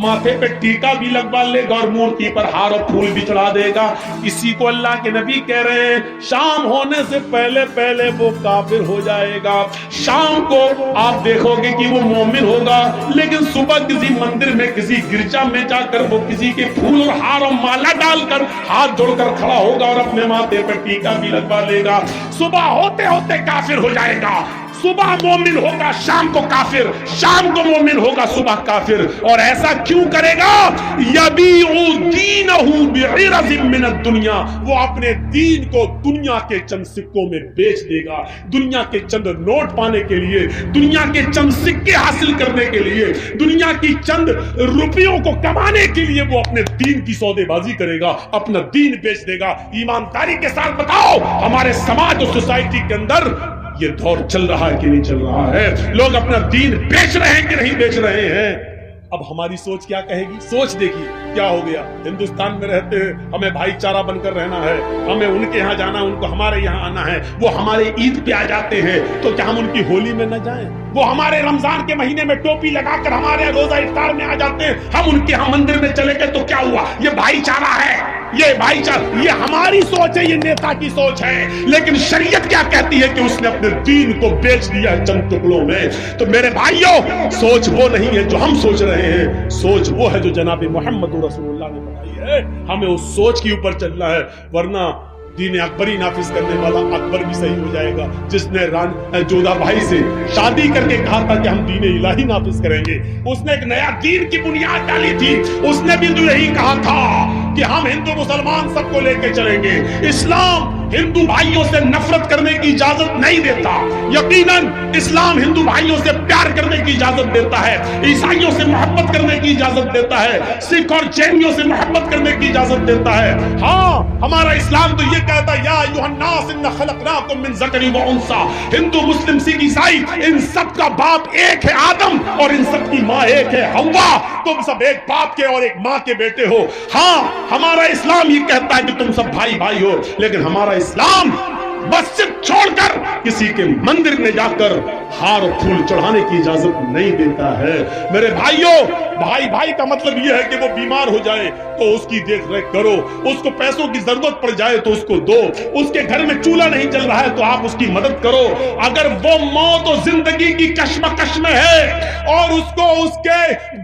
माथे पे टीका भी लगवा लेगा और मूर्ति पर हार और फूल भी चढ़ा देगा। इसी को अल्लाह के नबी कह रहे हैं शाम होने से पहले पहले वो काफिर हो जाएगा। शाम को आप देखोगे कि वो मोमिन होगा, लेकिन सुबह किसी मंदिर में किसी गिरजा में जाकर वो किसी के फूल और हार और माला डालकर हाथ जोड़कर खड़ा होगा और अपने माथे पे टीका भी लगवा लेगा। सुबह होते होते काफिर हो जाएगा। सुबह मोमिन होगा, शाम को काफिर, शाम को मोमिन होगा, सुबह काफिर। और ऐसा क्यों करेगा? दुनिया, वो अपने दीन को दुनिया के चंद सिक्कों में बेच देगा। दुनिया के चंद नोट पाने के लिए, दुनिया के चंद सिक्के हासिल करने के लिए, दुनिया की चंद रुपयों को कमाने के लिए वो अपने दीन की सौदेबाजी करेगा, अपना दीन बेच देगा। ईमानदारी के साथ बताओ, हमारे समाज और सोसाइटी के अंदर ये दौर चल रहा है कि नहीं चल रहा है? लोग अपना दीन बेच रहे हैं कि नहीं बेच रहे हैं? अब हमारी सोच क्या कहेगी? सोच देखिए क्या हो गया। हिंदुस्तान में रहते हैं, हमें भाईचारा बनकर रहना है, हमें उनके यहाँ जाना है, उनको हमारे यहाँ आना है। वो हमारे ईद पे आ जाते हैं तो क्या हम उनकी होली में न जाएं? वो हमारे रमजान के महीने में टोपी लगाकर हमारे रोजा इफ्तार में आ जाते हैं, हम उनके यहाँ मंदिर में चले गए तो क्या हुआ? ये भाईचारा है, ये भाईचारा, ये हमारी सोच है, ये नेता की सोच है। लेकिन शरीयत क्या कहती है कि उसने अपने दीन को बेच दिया है चंद टुकड़ों में। तो मेरे भाइयों, सोच वो नहीं है जो हम सोच रहे हैं, सोच वो है जो जनाब मोहम्मद रसूलुल्लाह ने बताई है। हमें उस सोच के ऊपर चलना है, वरना दीन अकबरी नाफिज करने वाला अकबर भी सही हो जाएगा, जिसने जोधा भाई से शादी करके कहा था कि हम दीन इलाही नाफिज करेंगे। उसने एक नया दीन की बुनियाद डाली थी। उसने भी तो यही कहा था कि हम हिंदू मुसलमान सबको लेके चलेंगे। इस्लाम हिंदू भाइयों से नफरत करने की इजाजत नहीं देता। यकीनन इस्लाम हिंदू भाइयों से प्यार करने की इजाजत देता है, ईसाइयों से मोहब्बत करने की इजाजत देता है, सिख और जैनियों से मोहब्बत करने की इजाजत देता है। हाँ, हमारा इस्लाम तो ये कहता है या अय्युहन्नास इन्ना खलक़नाकुम मिन ज़करिन व उन्सा। हिंदू मुस्लिम सिख ईसाई इन सब का बाप एक है आदम और इन सब की माँ एक है हव्वा। तुम सब एक बाप के और एक माँ के बेटे हो। हाँ, हमारा इस्लाम ये कहता है कि तुम सब भाई भाई हो, लेकिन हमारा इस्लाम मस्जिद छोड़कर किसी के मंदिर में जाकर हार और फूल चढ़ाने की इजाजत नहीं देता है। मेरे भाइयों, भाई भाई का मतलब यह है कि वो बीमार हो जाए तो उसकी देख रेख करो, उसको पैसों की जरूरत पड़ जाए तो उसको दो, उसके घर में चूल्हा नहीं जल रहा है तो आप उसकी मदद करो। अगर वो मौत और जिंदगी की कश्मकश में है और उसको उसके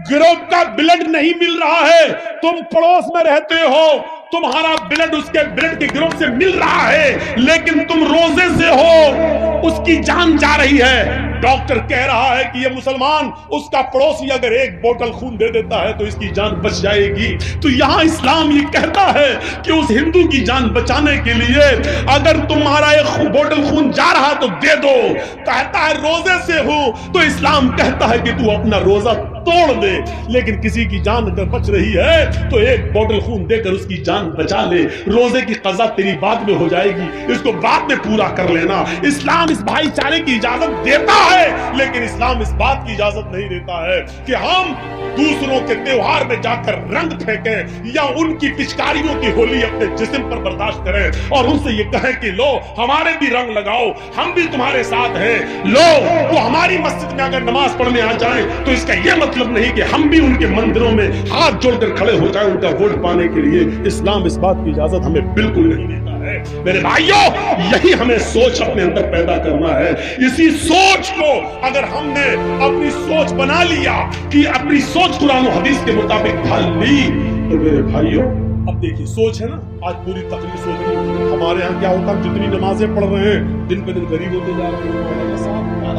ग्रुप का ब्लड नहीं मिल रहा है, तुम पड़ोस में रहते हो, तुम्हारा ब्लड उसके ब्लड के ग्रुप से मिल रहा है, लेकिन तुम रोजे से हो, उसकी जान जा रही है। डॉक्टर कह रहा है कि ये मुसलमान, उसका पड़ोसी अगर एक बोतल खून दे देता है तो इसकी जान बच जाएगी। तो यहाँ इस्लाम ये कहता है कि उस हिंदू की जान बचाने के लिए अगर तुम्हारा एक बोतल खून जा रहा तो दे दो। कहता है रोजे से हो तो इस्लाम कहता है कि तू अपना रोजा तोड़ दे, लेकिन किसी की जान अगर बच रही है तो एक बोतल खून देकर उसकी जान बचा ले। रोजे की कज़ा तेरी बाद में हो जाएगी, इसको बाद में पूरा कर लेना। इस्लाम इस भाईचारे की इजाजत देता है, लेकिन इस्लाम इस बात की इजाजत नहीं देता है कि हम दूसरों के त्योहार में जाकर रंग फेंकें या उनकी पिचकारियों की होली अपने जिस्म पर बर्दाश्त करें और उनसे ये कहें कि लो हमारे भी रंग लगाओ, हम भी तुम्हारे साथ हैं। लो वो हमारी मस्जिद में अगर नमाज पढ़ने आ जाएं तो इसका यह मतलब नहीं कि हम भी उनके मंदिरों में हाथ जोड़कर खड़े हो जाएं उनका वोट पाने के लिए। इस्लाम इस बात की इजाजत हमें बिल्कुल नहीं देता है। मेरे भाइयों, यही हमें सोच अपने अंदर पैदा करना है। इसी सोच को अगर हमने अपनी सोच बना लिया कि अपनी सोच कुरान और हदीस के मुताबिक ढाल ली तो मेरे भाइयों, अब देखिए सोच है ना, आज पूरी तकलीफ सोच रही। हमारे यहाँ क्या होता है, जितनी नमाजें पढ़ रहे हैं दिन पे दिन गरीब होते जा रहे हैं।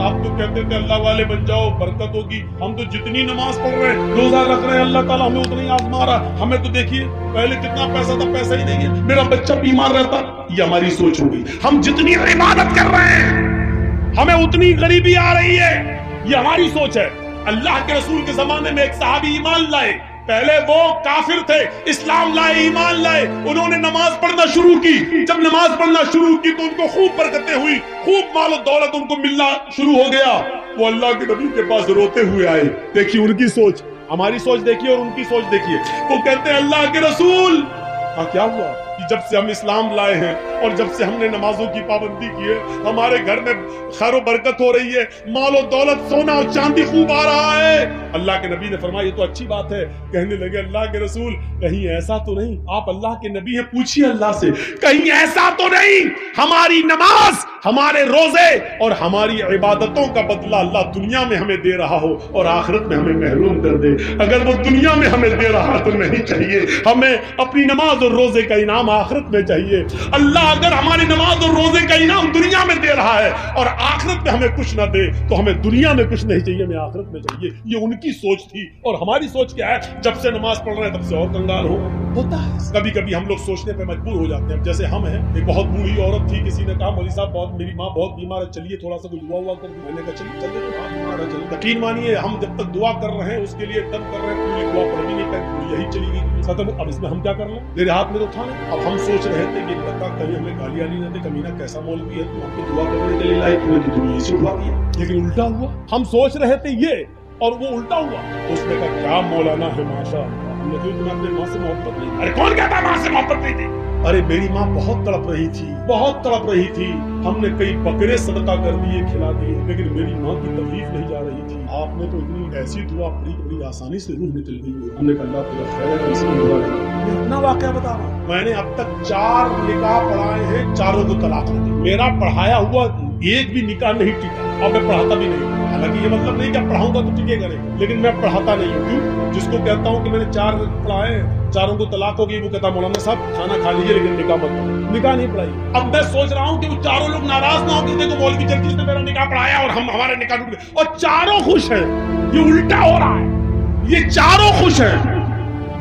आप तो कहते थे अल्लाह वाले बन जाओ, बरकत होगी। हम तो जितनी नमाज पढ़ रहे हैं, रोजा रख रहे हैं, अल्लाह ताला हमें उतना ही आजमा रहा है। हमें तो देखिए पहले कितना पैसा था, पैसा ही नहीं है, मेरा बच्चा बीमार रहता। ये हमारी सोच हो गई। हम जितनी इबादत कर रहे हैं हमें उतनी गरीबी आ रही है, ये हमारी सोच है। अल्लाह के रसूल के जमाने में एक सहाबी ईमान लाए, पहले वो काफिर थे, इस्लाम लाए, ईमान लाए, उन्होंने नमाज पढ़ना शुरू की। जब नमाज पढ़ना शुरू की तो उनको खूब बरकतें हुई, खूब माल और दौलत उनको मिलना शुरू हो गया। वो अल्लाह के नबी के पास रोते हुए आए। देखिए उनकी सोच, हमारी सोच देखिए और उनकी सोच देखिए। वो कहते हैं अल्लाह के रसूल, क्या हुआ कि जब से हम इस्लाम लाए हैं और जब से हमने नमाजों की पाबंदी की है, हमारे घर में खैर बरकत हो रही है, मालो दौलत सोना और चांदी खूब आ रहा है। अल्लाह के नबी ने फरमाया ये तो अच्छी बात है। कहने लगे अल्लाह के रसूल कहीं ऐसा तो नहीं, आप अल्लाह के नबी हैं, पूछिए अल्लाह से, कहीं ऐसा तो नहीं हमारी नमाज, हमारे रोजे और हमारी इबादतों का बदला अल्लाह दुनिया में हमें दे रहा हो और आखिरत में हमें महरूम कर दे। अगर वो दुनिया में हमें दे रहा तो नहीं चाहिए, हमें अपनी नमाज और रोजे का इनाम आखिरत में चाहिए। अल्लाह अगर हमारी नमाज और रोजे का इनाम दुनिया में दे रहा है और आखिरत में हमें कुछ ना दे तो हमें दुनिया में कुछ नहीं चाहिए, हमें आखिरत में चाहिए। ये उनकी सोच थी और हमारी सोच क्या है, जब से नमाज पढ़ रहे हैं तब से और कंगाल होता है। कभी कभी हम लोग सोचने पे मजबूर हो जाते हैं। जैसे हम हैं, एक बहुत बूढ़ी औरत थी, किसी ने कहा मौलवी साहब बहुत मेरी माँ बहुत बीमार है, चलिए थोड़ा सा कुछ दुआ कर। मैंने कहा चलिए चलिए तो बीमार है, चलिए। यकीन मानिए हम जब तक दुआ कर रहे हैं उसके लिए तब कर रहे हैं, पूरी दुआ पढ़ भी नहीं पाई, यही चली गई खत्म। अब इसमें हम क्या कर लें, मेरे हाथ में तो था नहीं। अब हम सोच रहे थे कि लड़का कहीं हमें गाली आली ना दे, कमीना कैसा मौलवी है, तू हमको दुआ करने के लिए लाई, तूने दुनिया से उठा दिया। लेकिन उल्टा हुआ, हम सोच रहे थे ये और वो उल्टा हुआ। तो उसने कहा क्या मौलाना है माशाअल्लाह, हमने कहा तुम्हें अपने माँ से मोहब्बत नहीं। अरे कौन कहता माँ से मोहब्बत नहीं थी? अरे मेरी माँ बहुत तड़प रही थी, बहुत तड़प रही थी, हमने कई बकरे सदका कर दिए, खिला दिए, लेकिन मेरी माँ की तकलीफ नहीं जा रही थी। आपने तो इतनी ऐसी दुआ पड़ी, बड़ी आसानी से रूह निकल गई। हमने कहा अल्लाह तेरा खैर है, इसमें दुआ कर। मैं अपना वाकया बता रहा हूँ, मैंने अब तक 4 निकाह पढ़ाए हैं, चारों को तलाक हो गई। मेरा पढ़ाया हुआ एक भी निकाह नहीं टिका और मैं पढ़ाता भी नहीं। हालांकि ये मतलब नहीं कि पढ़ाऊंगा तो टिकेगा नहीं, लेकिन मैं पढ़ाता नहीं हूँ। क्यों? जिसको कहता हूँ कि मैंने 4 पढ़ाए, चारों को तलाक हो गई, वो कहता मौलाना साहब खाना खा लीजिए लेकिन निकाह मत पढ़ो। निकाह नहीं पढ़ाई। अब मैं सोच रहा हूँ कि वो चारों लोग नाराज ना हो कि देखो मौलवी जल्दी से मेरा निकाह पढ़ाया और हम हमारे निकाह टूट गए, और चारों खुश हैं। ये उल्टा हो रहा है, ये चारों खुश हैं।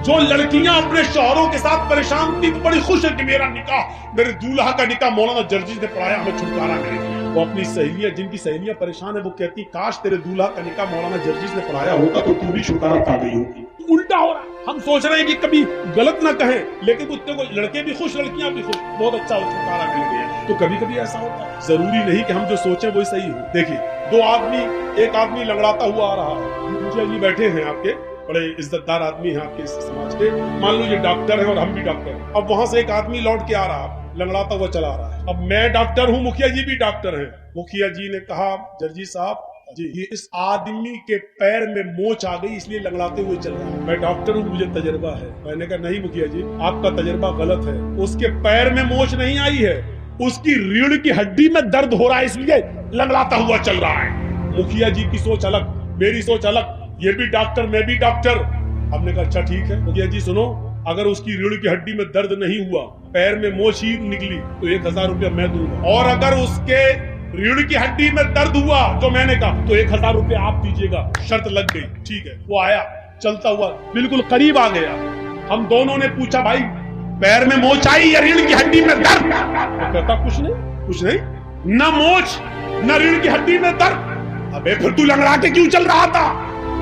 जो लड़कियां अपने शौहरों के साथ परेशान थी, बड़ी खुश है कि मेरा निकाह, मेरे दूल्हा का निकाह मौलाना जर्जिस ने पढ़ाया, हमें छुटकारा मिलेगा। वो अपनी सहेलियां, जिनकी सहेलियां परेशाान है, वो कहती काश तेरे दूल्हा का निकाह मौलाना जर्जिस ने पढ़ाया होता तो तू भी छुटकारा पा गई होगी। तो उल्टा हो रहा है। हम सोच रहे हैं कि कभी गलत ना कहें, लेकिन कुत्ते को लड़के भी खुश, लड़कियां भी खुश, बहुत अच्छा छुटकारा मिल गया। तो कभी कभी ऐसा होता है, जरूरी नहीं कि हम जो सोचें वही सही हो। देखिए 2 आदमी, एक आदमी लंगड़ाता हुआ आ रहा है, मुखिया जी बैठे हैं, आपके बड़े इज्जतदार आदमी हैं आपके समाज के, मान लो ये डॉक्टर है और हम भी डॉक्टर हैं। अब वहां से एक आदमी लौट के आ रहा है, लंगड़ाता हुआ चला आ रहा है। अब मैं डॉक्टर हूँ, मुखिया जी भी डॉक्टर हैं। मुखिया जी ने कहा जर्जी साहब जी, ये इस आदमी के पैर में मोच आ गई इसलिए लंगड़ाते हुए चल रहा है। मैं डॉक्टर हूँ, मुझे तजर्बा है। मैंने कहा नहीं मुखिया जी, आपका तजर्बा गलत है। उसके पैर में मोच नहीं आई है, उसकी रीढ़ की हड्डी में दर्द हो रहा है इसलिए लंगड़ाता हुआ चल रहा है। मुखिया जी की सोच अलग, मेरी सोच अलग, ये भी डॉक्टर मैं भी डॉक्टर। हमने कहा अच्छा ठीक है मुखिया जी सुनो, अगर उसकी रीढ़ की हड्डी में दर्द नहीं हुआ, पैर में मोच ही निकली तो 1000 रुपया मैं दूंगा, और अगर उसके रीढ़ की हड्डी में दर्द हुआ जो मैंने कहा तो 1000 रुपया आप दीजिएगा। शर्त लग गई, ठीक है। वो आया चलता हुआ बिल्कुल करीब आ गया। हम दोनों ने पूछा भाई पैर में मोच आई या रीढ़ की हड्डी में दर्द? तो कहता कुछ नहीं, न मोच न रीढ़ की हड्डी में दर्द। अबे फिर तू लंगड़ा के क्यों चल रहा था?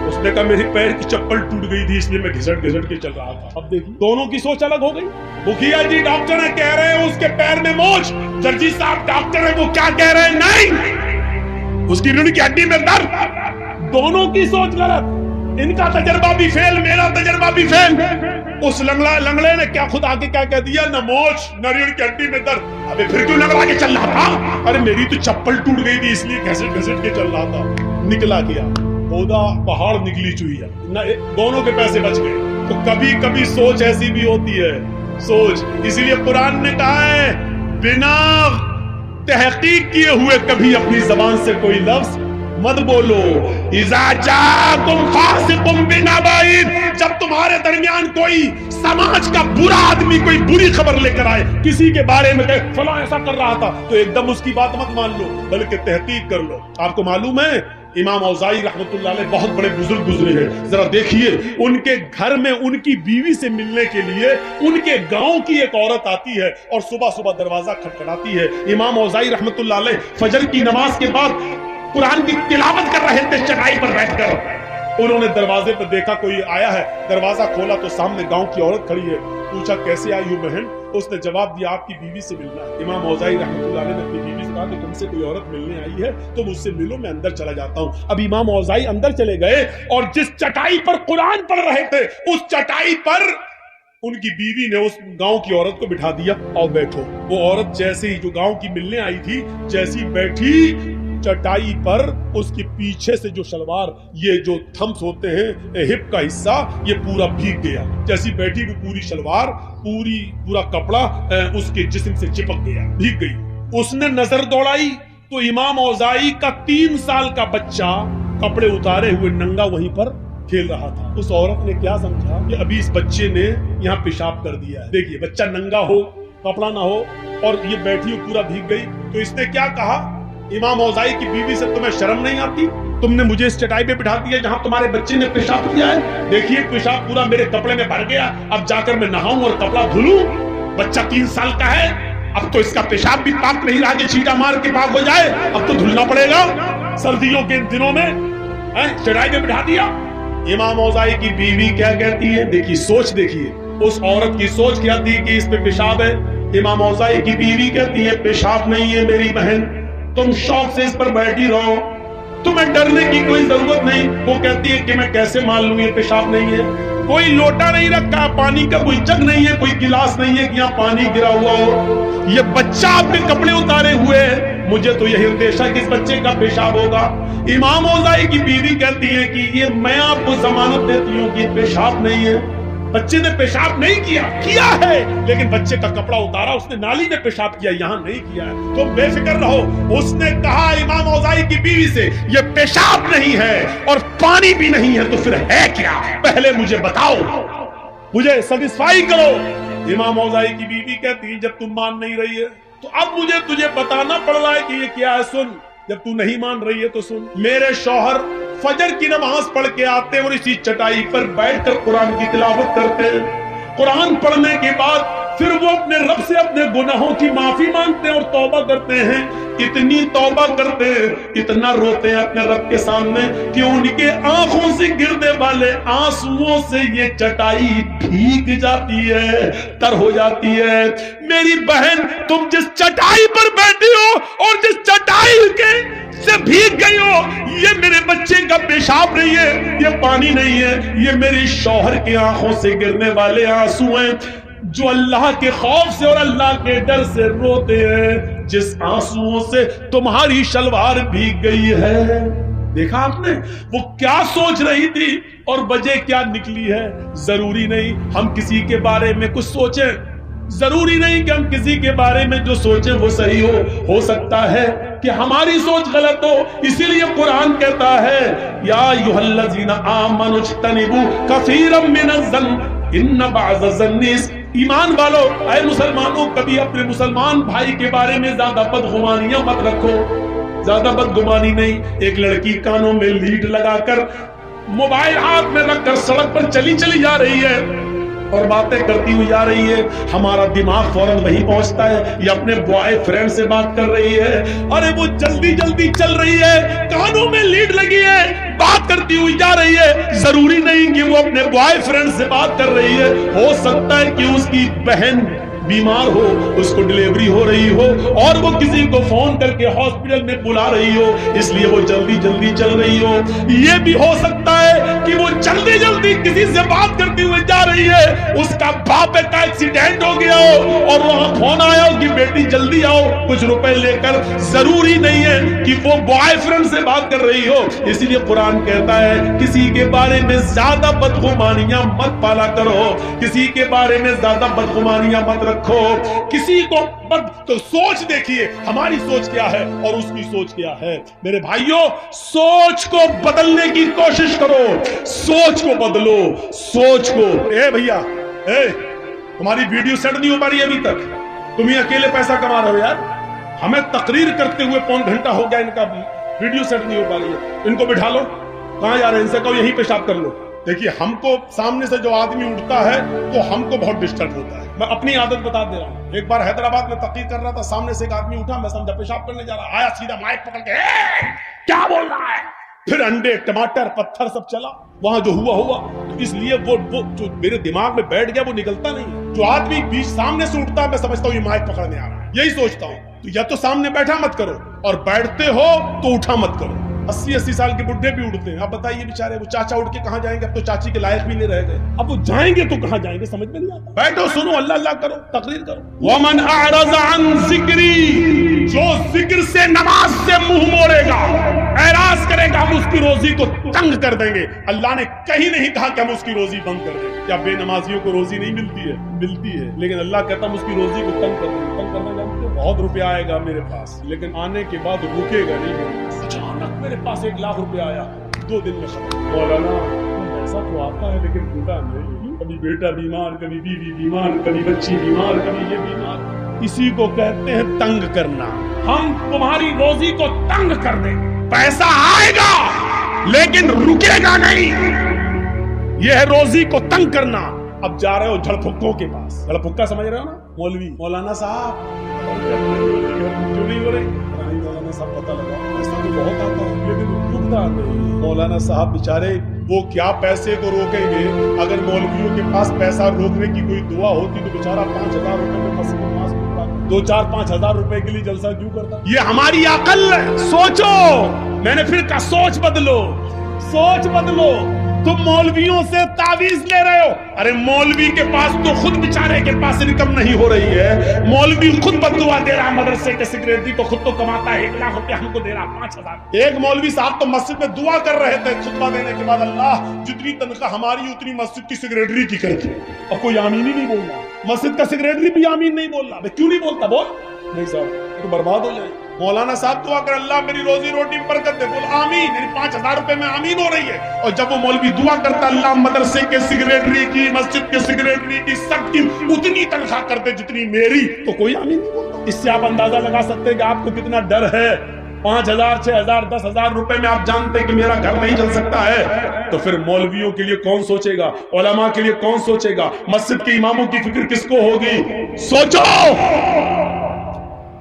उसने कहा मेरी पैर की चप्पल टूट गई थी इसलिए मैं घिसट के चल रहा था। अब देखिए दोनों की सोच अलग हो गई। मुखिया जी डॉक्टर है, कह रहे हैं उसके पैर में मोच, जर्जी साहब डॉक्टर है, वो क्या कह रहे हैं, नहीं उसकी रीढ़ की हड्डी में दर्द। दोनों की सोच गलत, इनका तजर्बा भी फेल, मेरा तजर्बा भी फेल। उस लंगड़े ने क्या खुद आके क्या कह दिया, न मोच न रीढ़ की हड्डी में दर्द। अबे फिर क्यों लंगड़ा के चल रहा था? अरे मेरी तो चप्पल टूट गई थी इसलिए घसीट के चल रहा था। निकला गया पौधा पहाड़ निकली चुईया, दोनों के पैसे बच गए। तो कभी कभी सोच ऐसी भी होती है, सोच। इसीलिए कुरान ने कहा है बिना तहकीक किए हुए कभी अपनी जबान से कोई लफ्ज मत बोलो। इज़ा जाकुम फासिकुम बिनबाइन, जब तुम्हारे दरमियान कोई समाज का बुरा आदमी कोई बुरी खबर लेकर आए, किसी के बारे में कहे फलां ऐसा कर रहा था, तो एकदम उसकी बात मत मान लो, बल्कि तहकीक कर लो। आपको मालूम है इमाम औज़ाई रहमतुल्लाह अलैह बहुत बड़े बुजुर्ग गुजरे हैं। जरा देखिए उनके घर में उनकी बीवी से मिलने के लिए उनके गांव की एक औरत आती है और सुबह सुबह दरवाजा खटखटाती है। इमाम औज़ाई रहमतुल्लाह अलैह फजर की नमाज के बाद कुरान की तिलावत कर रहे थे चटाई पर बैठकर। उन्होंने दरवाजे पर देखा कोई आया है, दरवाजा खोला तो सामने गांव की औरत खड़ी है। पूछा कैसे आई हो बहन? उसने जवाब दिया आपकी बीवी से मिलना है। इमाम औज़ाई रहमतुल्लाह अलैह ने अपनी बीवी से कहा कि तुमसे कोई औरत मिलने आई है तो मुझसे मिलो, मैं अंदर चला जाता हूँ। अब इमाम औज़ाई अंदर चले गए और जिस चटाई पर कुरान पढ़ रहे थे उस चटाई पर ان کی بیوی نے اس گاؤں کی عورت کو بٹھا دیا، اور بیٹھو۔ وہ عورت جیسے ہی جو گاؤں کی ملنے آئی تھی، جیسی بیٹھی چٹائی پر، اس کے پیچھے سے جو شلوار، یہ جو تھمس ہوتے ہیں ہپ کا حصہ، یہ پورا بھیگ گیا۔ جیسی بیٹھی وہ پوری شلوار، پورا کپڑا اس کے جسم سے چپک گیا، بھیگ گئی۔ اس نے نظر دوڑائی تو امام اوزاعی کا 3 سال کا بچہ کپڑے اتارے ہوئے ننگا وہیں پر کھیل رہا تھا۔ اس عورت نے کیا سمجھا کہ ابھی اس بچے نے یہاں پیشاب کر دیا ہے۔ دیکھیے بچہ ننگا ہو، کپڑا نہ ہو، اور یہ بیٹھی پورا بھیگ گئی، تو اس نے کیا کہا، امام اوزاعی کی بیوی سے تمہیں شرم نہیں آتی؟ تم نے مجھے اس چٹائی پہ بٹھا دیا جہاں تمہارے بچے نے پیشاب کیا ہے۔ دیکھیے پیشاب پورا میرے کپڑے میں بھر گیا، اب جا کر میں نہاؤں اور کپڑا دھلوں؟ بچہ 3 سال کا ہے، اب تو اس کا پیشاب بھی پاک نہیں رہا کہ چھینٹا مار کے پاک ہو جائے، اب تو دھلنا پڑے گا۔ سردیوں کے دنوں میں چٹائی پہ بٹھا دیا۔ امام اوزاعی کی بیوی کیا کہتی ہے؟ دیکھیے سوچ، دیکھیے اس عورت کی سوچ کیا تھی کہ اس پہ پیشاب ہے۔ امام اوزاعی کی بیوی کہتی ہے پیشاب نہیں ہے میری بہن، تم شوق سے اس پر بیٹھی رہو، تمہیں ڈرنے کی کوئی ضرورت نہیں۔ وہ کہتی ہے کہ میں کیسے مان لوں یہ پیشاب نہیں ہے؟ کوئی لوٹا نہیں رکھا، پانی کا کوئی جگ نہیں ہے، کوئی گلاس نہیں ہے کہ یہاں پانی گرا ہوا ہو، یہ بچہ اپنے کپڑے اتارے ہوئے ہے، مجھے تو یہی اندیشہ کہ اس بچے کا پیشاب ہوگا۔ امام اوزاعی کی بیوی کہتی ہے کہ یہ میں آپ کو ضمانت دیتی ہوں کہ پیشاب نہیں ہے، بچے نے پیشاب نہیں کیا ہے، لیکن بچے کا کپڑا اتارا، اس نے نالی میں پیشاب کیا، یہاں نہیں کیا ہے، تم بے فکر رہو۔ اس نے کہا امام اوزاعی کی بیوی سے یہ پیشاب نہیں ہے اور پانی بھی نہیں ہے تو پھر ہے کیا؟ پہلے مجھے بتاؤ، مجھے سیٹسفائی کرو۔ امام اوزاعی کی بیوی کہتی ہے جب تم مان نہیں رہی ہے تو اب مجھے تجھے بتانا پڑ رہا ہے کہ یہ کیا ہے۔ سن، جب تو نہیں مان رہی ہے تو سن، میرے شوہر فجر کی نماز پڑھ کے آتے ہیں اور اسی چٹائی پر بیٹھ کر قرآن کی تلاوت کرتے ہیں۔ قرآن پڑھنے کے بعد پھر وہ اپنے رب سے اپنے گناہوں کی معافی مانگتے ہیں اور توبہ کرتے ہیں۔ اتنی توبہ کرتے ہیں، اتنا روتے ہیں اپنے رب کے سامنے کہ ان کے آنکھوں سے گرنے والے آنسوؤں سے یہ چٹائی بھیگ جاتی ہے، تر ہو جاتی ہے۔ میری بہن، تم جس چٹائی پر بیٹھی ہو اور جس چٹائی کے سے بھیگ گئی ہو، یہ میرے بچے کا پیشاب نہیں ہے، یہ پانی نہیں ہے، یہ میرے شوہر کی آنکھوں سے گرنے والے آنسو ہیں جو اللہ کے خوف سے اور اللہ کے ڈر سے روتے ہیں، جس آنسوؤں سے تمہاری شلوار بھیگ گئی ہے۔ دیکھا آپ نے وہ کیا سوچ رہی تھی اور وجہ کیا نکلی ہے۔ ضروری نہیں ہم کسی کے بارے میں کچھ سوچیں، ضروری نہیں کہ ہم کسی کے بارے میں جو سوچیں وہ صحیح ہو سکتا ہے کہ ہماری سوچ غلط ہو۔ اسی لیے قرآن کہتا ہے یا ایھا الذین آمنوا اجتنبوا کثیرا من الظن ان بعض الظن، ایمان والو، اے مسلمانوں، کبھی اپنے مسلمان بھائی کے بارے میں زیادہ بدگمانیاں مت رکھو۔ زیادہ بدگمانی نہیں۔ ایک لڑکی کانوں میں لیڈ لگا کر موبائل ہاتھ میں رکھ کر سڑک پر چلی جا رہی ہے اور باتیں کرتی ہوئی جا رہی ہے، ہمارا دماغ فوراً وہی پہنچتا ہے یہ اپنے بوائے فرینڈ سے بات کر رہی ہے۔ ارے وہ جلدی چل رہی ہے، کانوں میں لیڈ لگی ہے، بات کرتی ہوئی جا رہی ہے۔ ضروری نہیں کہ وہ اپنے بوائے فرینڈ سے بات کر رہی ہے، ہو سکتا ہے کہ اس کی بہن بیمار ہو، اس کو ڈلیوری ہو رہی ہو اور وہ کسی کو فون کر کے ہاسپٹل میں بلا رہی ہو، اس لیے وہ جلدی چل رہی ہو۔ یہ بھی ہو سکتا ہے کہ وہ جلدی کسی سے بات کرتی ہوئے جا رہی ہے، اس کا باپ کا ایکسیڈنٹ ہو گیا ہو اور وہاں فون آیا ہو کہ بیٹی جلدی آؤ کچھ روپے لے کر۔ ضروری نہیں ہے کہ وہ بوائے فرینڈ سے بات کر رہی ہو۔ اسی لیے قرآن کہتا ہے کسی کے بارے میں زیادہ بدگمانیاں مت پالا کرو، کسی کے بارے میں زیادہ بدگمانیاں مت رکھو، کسی کو تو سوچ دیکھیے ہماری سوچ کیا ہے اور اس کی سوچ کیا ہے۔ میرے بھائیوں، سوچ کو بدلنے کی کوشش کرو، سوچ کو بدلو، سوچ کو۔ اے بھیا، تمہاری ویڈیو سیٹ نہیں ہو پا رہی ابھی تک، تم ہی اکیلے پیسہ کما رہے ہو یار۔ ہمیں تقریر کرتے ہوئے 1.5 گھنٹہ ہو گیا، ان کا ویڈیو سیٹ نہیں ہو پا رہی ہے، ان کو بٹھا لو، کہاں جا رہے ہیں ان سے کہو یہیں پیشاب کر لو۔ دیکھیے ہم کو سامنے سے جو آدمی اٹھتا ہے تو ہم کو بہت ڈسٹرب ہوتا ہے۔ میں اپنی عادت بتا دے رہا ہوں، ایک بار حیدرآباد میں تقریر کر رہا تھا، سامنے سے ایک آدمی اٹھا، میں سمجھا پیشاب کرنے جا رہا، آیا سیدھا مائک پکڑ کے کیا بول رہا ہے، پھر انڈے ٹماٹر پتھر سب چلا، وہاں جو ہوا۔ تو اس لیے وہ جو میرے دماغ میں بیٹھ گیا وہ نکلتا نہیں۔ جو آدمی بیچ سامنے سے اٹھتا ہے میں سمجھتا ہوں یہ مائک پکڑنے آ رہا ہے، یہی سوچتا ہوں۔ تو یا تو سامنے بیٹھا مت کرو، اور بیٹھتے ہو تو اٹھا مت کرو۔ 80-80 साल के बुढ़े भी उठते हैं। अब बताइए बेचारे वो चाचा उठ के कहाँ जाएंगे? अब तो चाची के लायक भी नहीं रह गए। अब वो जाएंगे तो कहाँ जाएंगे, समझ में नहीं आता। बैठो, सुनो, अल्लाह अल्लाह करो, तकरीर करो। वमन अअरज़ अन ज़िक्री, जो जिक्र से, नमाज से मुंह मोड़ेगा, एराज करेगा, हम उसकी रोजी को तंग कर देंगे। अल्लाह ने कहीं नहीं कहा कि हम उसकी रोजी बंद कर देंगे। क्या बेनमाजियों को रोजी नहीं मिलती है? मिलती है, लेकिन अल्लाह कहता हम उसकी रोजी को तंग कर देंगे। तंग करना जानते हो? बहुत रुपया आएगा मेरे पास, लेकिन आने के बाद रुकेगा नहीं। अचानक मेरे पास 1 लाख रुपया आया, 2 दिन में खत्म। मौलाना ऐसा तो आता है, लेकिन होता नहीं। कभी बेटा बीमार, कभी बीवी बीमार, कभी बच्ची बीमार, कभी ये बीमार। इसी को कहते हैं तंग करना। हम तुम्हारी रोजी को तंग कर देंगे। पैसा आएगा लेकिन रुकेगा नहीं। यह है रोजी को तंग करना। अब जा रहे हो झड़फुक्कों के पास। झड़फुक्का समझ रहे हो ना? मौलवी, मौलाना साहब क्यों नहीं हो रहे? मौलाना साहब पता लगा ऐसा तो बहुत आता है, लेकिन रुकता नहीं। मौलाना साहब बेचारे वो क्या पैसे को रोकेंगे? अगर मौलवियों के पास पैसा रोकने की कोई दुआ होती तो बेचारा 5,000 रुपए में मस्जिद में नमाज पढ़ता, 2-4-5,000 रुपए के लिए जलसा क्यों करता? ये हमारी अकल है। सोचो, मैंने फिर कहा सोच बदलो, सोच बदलो। तुम मौलवियों से तावीज ले रहे हो। अरे मौलवी के पास तो खुद बेचारे के पास इनकम नहीं हो रही है। मौलवी खुद बददुआ दे रहा, मदरसे के सेक्रेटरी तो खुद तो कमाता है, 1 लाख रुपया हमको दे रहा, 5,000। एक मौलवी साहब तो मस्जिद में दुआ कर रहे थे खुतबा देने के बाद, अल्लाह जितनी तनख्वाह हमारी उतनी मस्जिद की सेक्रेटरी की कर दी। अब कोई आमीन ही नहीं बोल रहा, मस्जिद का सेक्रेटरी भी आमीन नहीं बोल रहा। क्यों नहीं बोलता? बोल नहीं साहब, तो बर्बाद हो जाए। मौलाना साहब दुआ कर, अल्लाह मेरी रोजी रोटी में बरकत दे। बोल आमीन, यानी 5,000 रुपए में आमीन हो रही है। और जब वो मौलवी दुआ करता, अल्लाह मदरसे के सेक्रेटरी की, मस्जिद के सेक्रेटरी की, सबकी उतनी तनख्वाह कर दे जितनी मेरी, तो कोई आमीन नहीं बोलता। इससे आप अंदाजा लगा सकते हैं कि आपको कितना डर है। 5,000, 6,000, 10,000 रुपए में आप जानते हैं कि मेरा घर नहीं चल सकता है, तो फिर मौलवियों के लिए कौन सोचेगा? उलमा के लिए कौन सोचेगा? मस्जिद के इमामों की फिक्र किसको होगी? सोचो।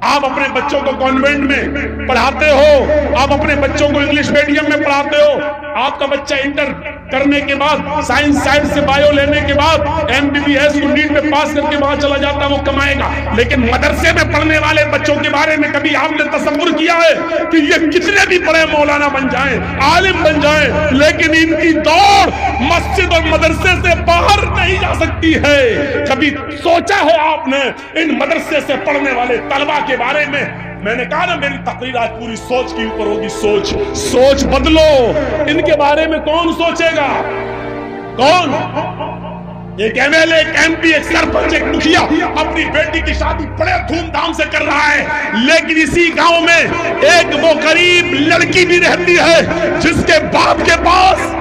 आप अपने बच्चों को कॉन्वेंट में पढ़ाते हो, आप अपने बच्चों को इंग्लिश मीडियम में पढ़ाते हो। आपका बच्चा इंटर करने के बाद, साइंस साइड से बायो लेने के बाद MBBS को नीट में पास करके वहां चला जाता है, वो कमाएगा। लेकिन मदरसे में पढ़ने वाले बच्चों के बारे में कभी आपने तसव्वुर किया है कि ये कितने भी बड़े मौलाना बन जाएं, आलिम बन जाएं, लेकिन इनकी दौड़ मस्जिद और मदरसे से बाहर नहीं जा सकती है? कभी सोचा है आपने इन मदरसे से पढ़ने वाले तलबा के बारे में? मैंने कहा ना, मेरी तकरीर आज पूरी सोच के ऊपर होगी। सोच, सोच बदलो। इनके बारे में कौन सोचेगा? कौन? एक MLA, एक MP, एक सरपंच, एक मुखिया अपनी बेटी की शादी बड़े धूमधाम से कर रहा है, लेकिन इसी गांव में एक वो गरीब लड़की भी रहती है जिसके बाप के पास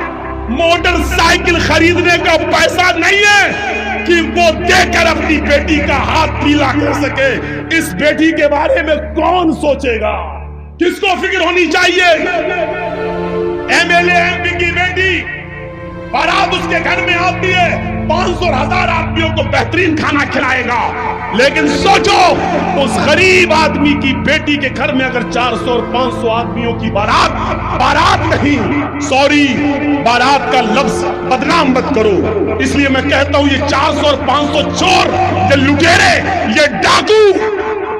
मोटरसाइकिल खरीदने का पैसा नहीं है कि वो देकर अपनी बेटी का हाथ पीला कर सके। इस बेटी के बारे में कौन सोचेगा? किसको फिक्र होनी चाहिए? MLA, MP की बेटी, बारात उसके घर में आती है, 500 और 1000 आदमियों को बेहतरीन खाना खिलाएगा। लेकिन सोचो, उस गरीब आदमी की बेटी के घर में अगर 400 और 500 आदमियों की बारात, बारात नहीं, सॉरी, बारात का लफ्ज बदनाम मत करो, इसलिए मैं कहता हूं ये 400 और 500 चोर, ये लुटेरे, ये डाकू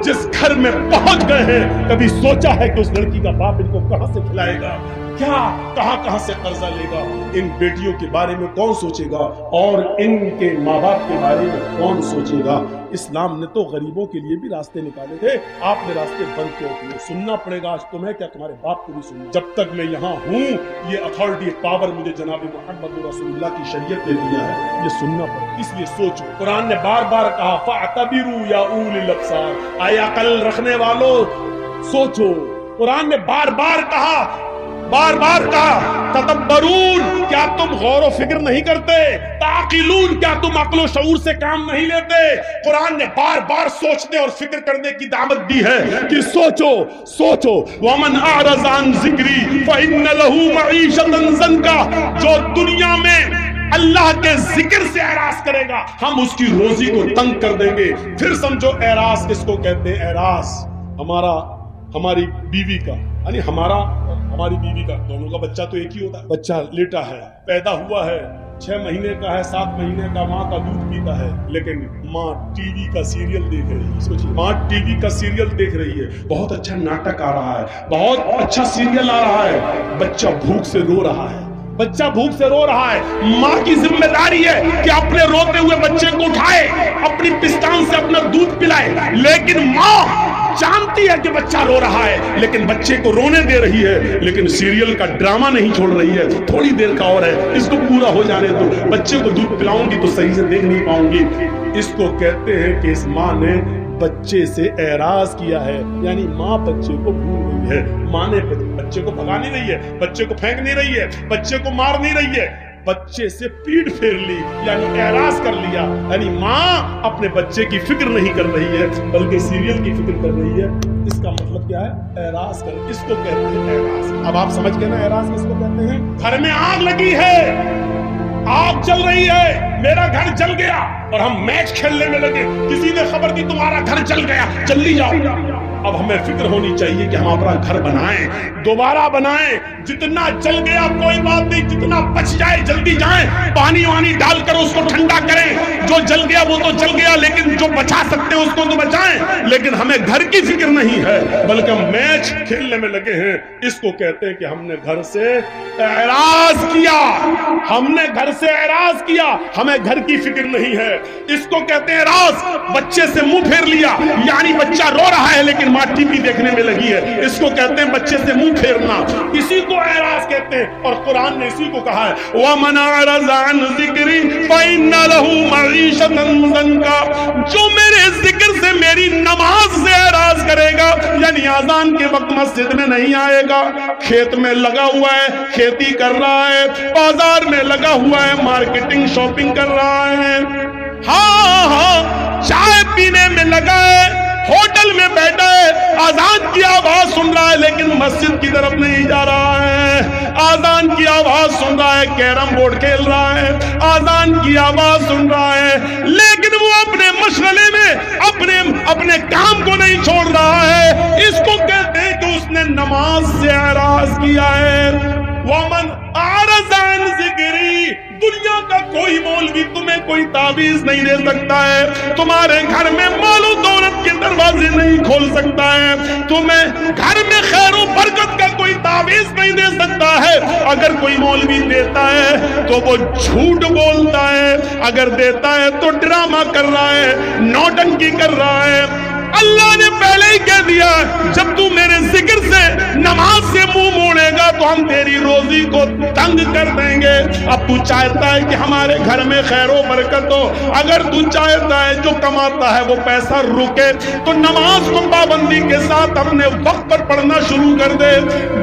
जिस घर में पहुंच गए हैं, कभी सोचा है कि उस लड़की का बाप इनको कहां से खिलाएगा? क्या कहां से कर्जा लेगा? इन बेटियों के बारे में कौन सोचेगा? और इनके माँ बाप के बारे में कौन सोचेगा? इस्लाम ने तो गरीबों के लिए भी रास्ते निकाले थे, आपने रास्ते बंद क्यों किए? सुनना पड़ेगा आज तुम्हें, क्या तुम्हारे बाप को भी सुनना। जब तक मैं यहाँ हूँ, ये अथॉरिटी, पावर मुझे जनाब मोहम्मद रसूलुल्लाह की शरीयत ने दिया है, ये सुनना पड़ेगा। इसलिए सोचो, कुरान ने बार बार कहा फ़अतबिरू या उलिल अब्सार, आए अकल रखने वालों सोचो। कुरान ने बार बार कहा, तदब्बरून, क्या तुम गौर व फिक्र नहीं करते? ताकिलून, क्या तुम अक्ल व शऊर से काम नहीं लेते? कुरान ने बार बार सोचने और फिक्र करने की दावत दी है कि सोचो, सोचो। वमन अअरज़ अन ज़िक्री फ़इन्न लहू मईशतन ज़ंका, जो दुनिया में अल्लाह के जिक्र से एरास करेगा, हम उसकी रोजी को तंग कर देंगे। फिर समझो एरास किसको कहते हैं? एरास हमारी बीवी का, यानी हमारी बीवी का, दोनों का बच्चा तो एक ही होता है। बच्चा लेटा है, पैदा हुआ है, 6 महीने का है, 7 महीने का माँ का दूध पीता है, लेकिन माँ टीवी का सीरियल देख रही है। सोचिए, माँ टीवी का सीरियल देख रही है, बहुत अच्छा नाटक आ रहा है, बहुत अच्छा सीरियल आ रहा है, बच्चा भूख से रो रहा है, बच्चा भूख से रो रहा है। माँ की जिम्मेदारी है कि अपने रोते हुए बच्चे को उठाए, अपनी पिस्तान से अपना दूध पिलाए, लेकिन माँ जानती है कि बच्चा रो रहा है, लेकिन बच्चे को रोने दे रही है, लेकिन सीरियल का ड्रामा नहीं छोड़ रही है। थोड़ी देर का और है, इसको पूरा हो जाने दो, बच्चे को दूध पिलाऊंगी तो सही से देख नहीं पाऊंगी। इसको कहते हैं कि इस माँ ने बच्चे से एराज किया है, यानी माँ बच्चे को भूल गई है। माँ ने बच्चे को भगा नहीं रही है, बच्चे को फेंक नहीं रही है, बच्चे को मार नहीं रही है, बच्चे से पीठ फेर ली, यानी एराज कर लिया। यानी माँ अपने बच्चे की फिक्र नहीं कर रही है, बल्कि सीरियल की फिक्र कर रही है। इसका मतलब क्या है? एराज कर, इसको कहते हैं एराज। अब आप समझ गए ना एराज किसको कहते हैं? घर में आग लगी है, आग चल रही है, मेरा घर जल गया और हम मैच खेलने में लगे, किसी ने खबर दी तुम्हारा घर जल गया, जल्दी जाओ। अब हमें फिक्र होनी चाहिए कि हम अपना घर बनाएं, दोबारा बनाएं। जितना जल गया कोई बात नहीं, जितना बच जाए जल्दी जाएं, पानी वानी डालकर उसको ठंडा करें। जो जल गया वो तो जल गया, लेकिन जो बचा सकते हैं उसको तो बचाएं। लेकिन हमें घर की फिक्र नहीं है, बल्कि हम मैच खेलने में लगे हैं। इसको कहते हैं कि हमने घर से एराज किया, हमने घर से एराज किया, हमें घर की फिक्र नहीं है। इसको कहते हैं एराज। बच्चे से मुंह फेर लिया, यानी बच्चा रो रहा है लेकिन माँ टीवी देखने में लगी है, इसको कहते हैं बच्चे से मुंह फेरना, इसी को एराज कहते हैं। और कुरान ने इसी को कहा है, वमन अरज़ अन ज़िक्री फ़इन्न लहू मईशतन ज़ंका। जो मेरे जिक्र से, मेरी नमाज से एराज करेगा, यानी आजान के वक्त मस्जिद में नहीं आएगा, खेत में लगा हुआ है, खेती कर रहा है, बाजार में लगा हुआ है, मार्केटिंग शॉपिंग कर रहा है, हाँ चाय पीने में लगा है, होटल में बैठा है, आजान की आवाज सुन रहा है, लेकिन मस्जिद की तरफ नहीं जा रहा है। आजान की आवाज सुन रहा है, कैरम बोर्ड खेल रहा है, आजान की आवाज सुन रहा है, लेकिन वो अपने मशगले में अपने काम को नहीं छोड़ रहा है। इसको कहते हैं कि उसने नमाज से एराज किया है। वमन अरज़ अन ज़िक्री, दुनिया का कोई मौलवी तुम्हें कोई ताबीज नहीं दे सकता है, तुम्हारे घर में मालो दौलत के दरवाजे नहीं खोल सकता है, तुम्हें घर में खैर और बरकत का कोई ताबीज नहीं दे सकता है। अगर कोई मौलवी देता है तो वो झूठ बोलता है, अगर देता है तो ड्रामा कर रहा है, नौटंकी कर रहा है। अल्लाह ने पहले ही कह दिया, जब तू मेरे जिक्र से, नमाज से मुंह मोड़ेगा तो हम तेरी रोजी को तंग कर देंगे। अब तू चाहता है कि हमारे घर में खैर और बरकत हो, अगर तू चाहता है जो कमाता है वो पैसा रुके, तो नमाज को पाबंदी के साथ अपने वक्त पर पढ़ना शुरू कर दे।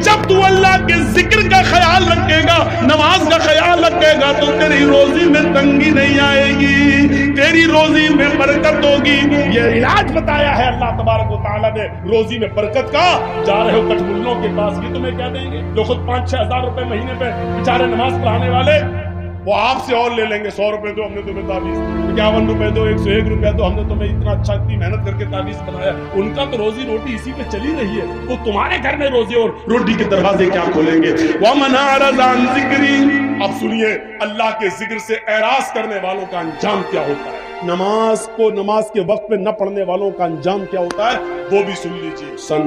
जब तू अल्लाह के जिक्र का ख्याल रखेगा, नमाज का ख्याल रखेगा, तो तेरी रोजी में तंगी नहीं आएगी, तेरी रोजी में बरकत होगी। ये इलाज बताया है अल्लाह तबारक व तआला ने रोजी में बरकत का। जा रहे हो कठमुल्लों के पास, ये तुम्हें क्या देंगे? जो खुद 5-6 हजार रुपए महीने पे बेचारे नमाज पढ़ाने वाले, वो आपसे और ले लेंगे। 100 रुपए दो, हमने तुम्हें ताबीज, 51 रुपए दो, 101 रुपया दो, हमने तुम्हें इतना अच्छा, इतनी मेहनत करके ताबीज बनाया। उनका तो रोजी रोटी इसी पे चली रही है, वो तुम्हारे घर में रोजी और रोटी के दरवाजे क्या खोलेंगे? वमन अरज़ अन ज़िक्री। अब सुनिए, अल्लाह के जिक्र से एराज करने वालों का अंजाम क्या होता है। नमाज को नमाज के वक्त पे न पढ़ने वालों का अंजाम क्या होता है, वो भी सुन लीजिए। सन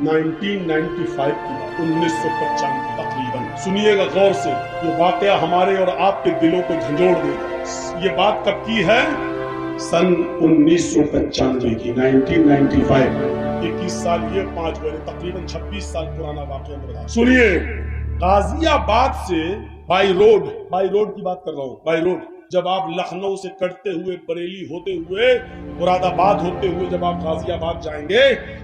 1995 की बात, 1995 तकरीबन, सुनिएगा गौर से, ये वाकया हमारे और आपके दिलों को झंझोड़ देगा। ये बात कब की है? सन 1995 की, 1995, 21 साल ये 5 बजे, तकरीबन 26 साल पुराना वाकया बता। सुनिए, गाजियाबाद से बाई रोड की बात कर रहा हूँ, बाई रोड, जब आप लखनऊ से कटते हुए, बरेली होते हुए, मुरादाबाद होते हुए जब आप गाजियाबाद जाएंगे,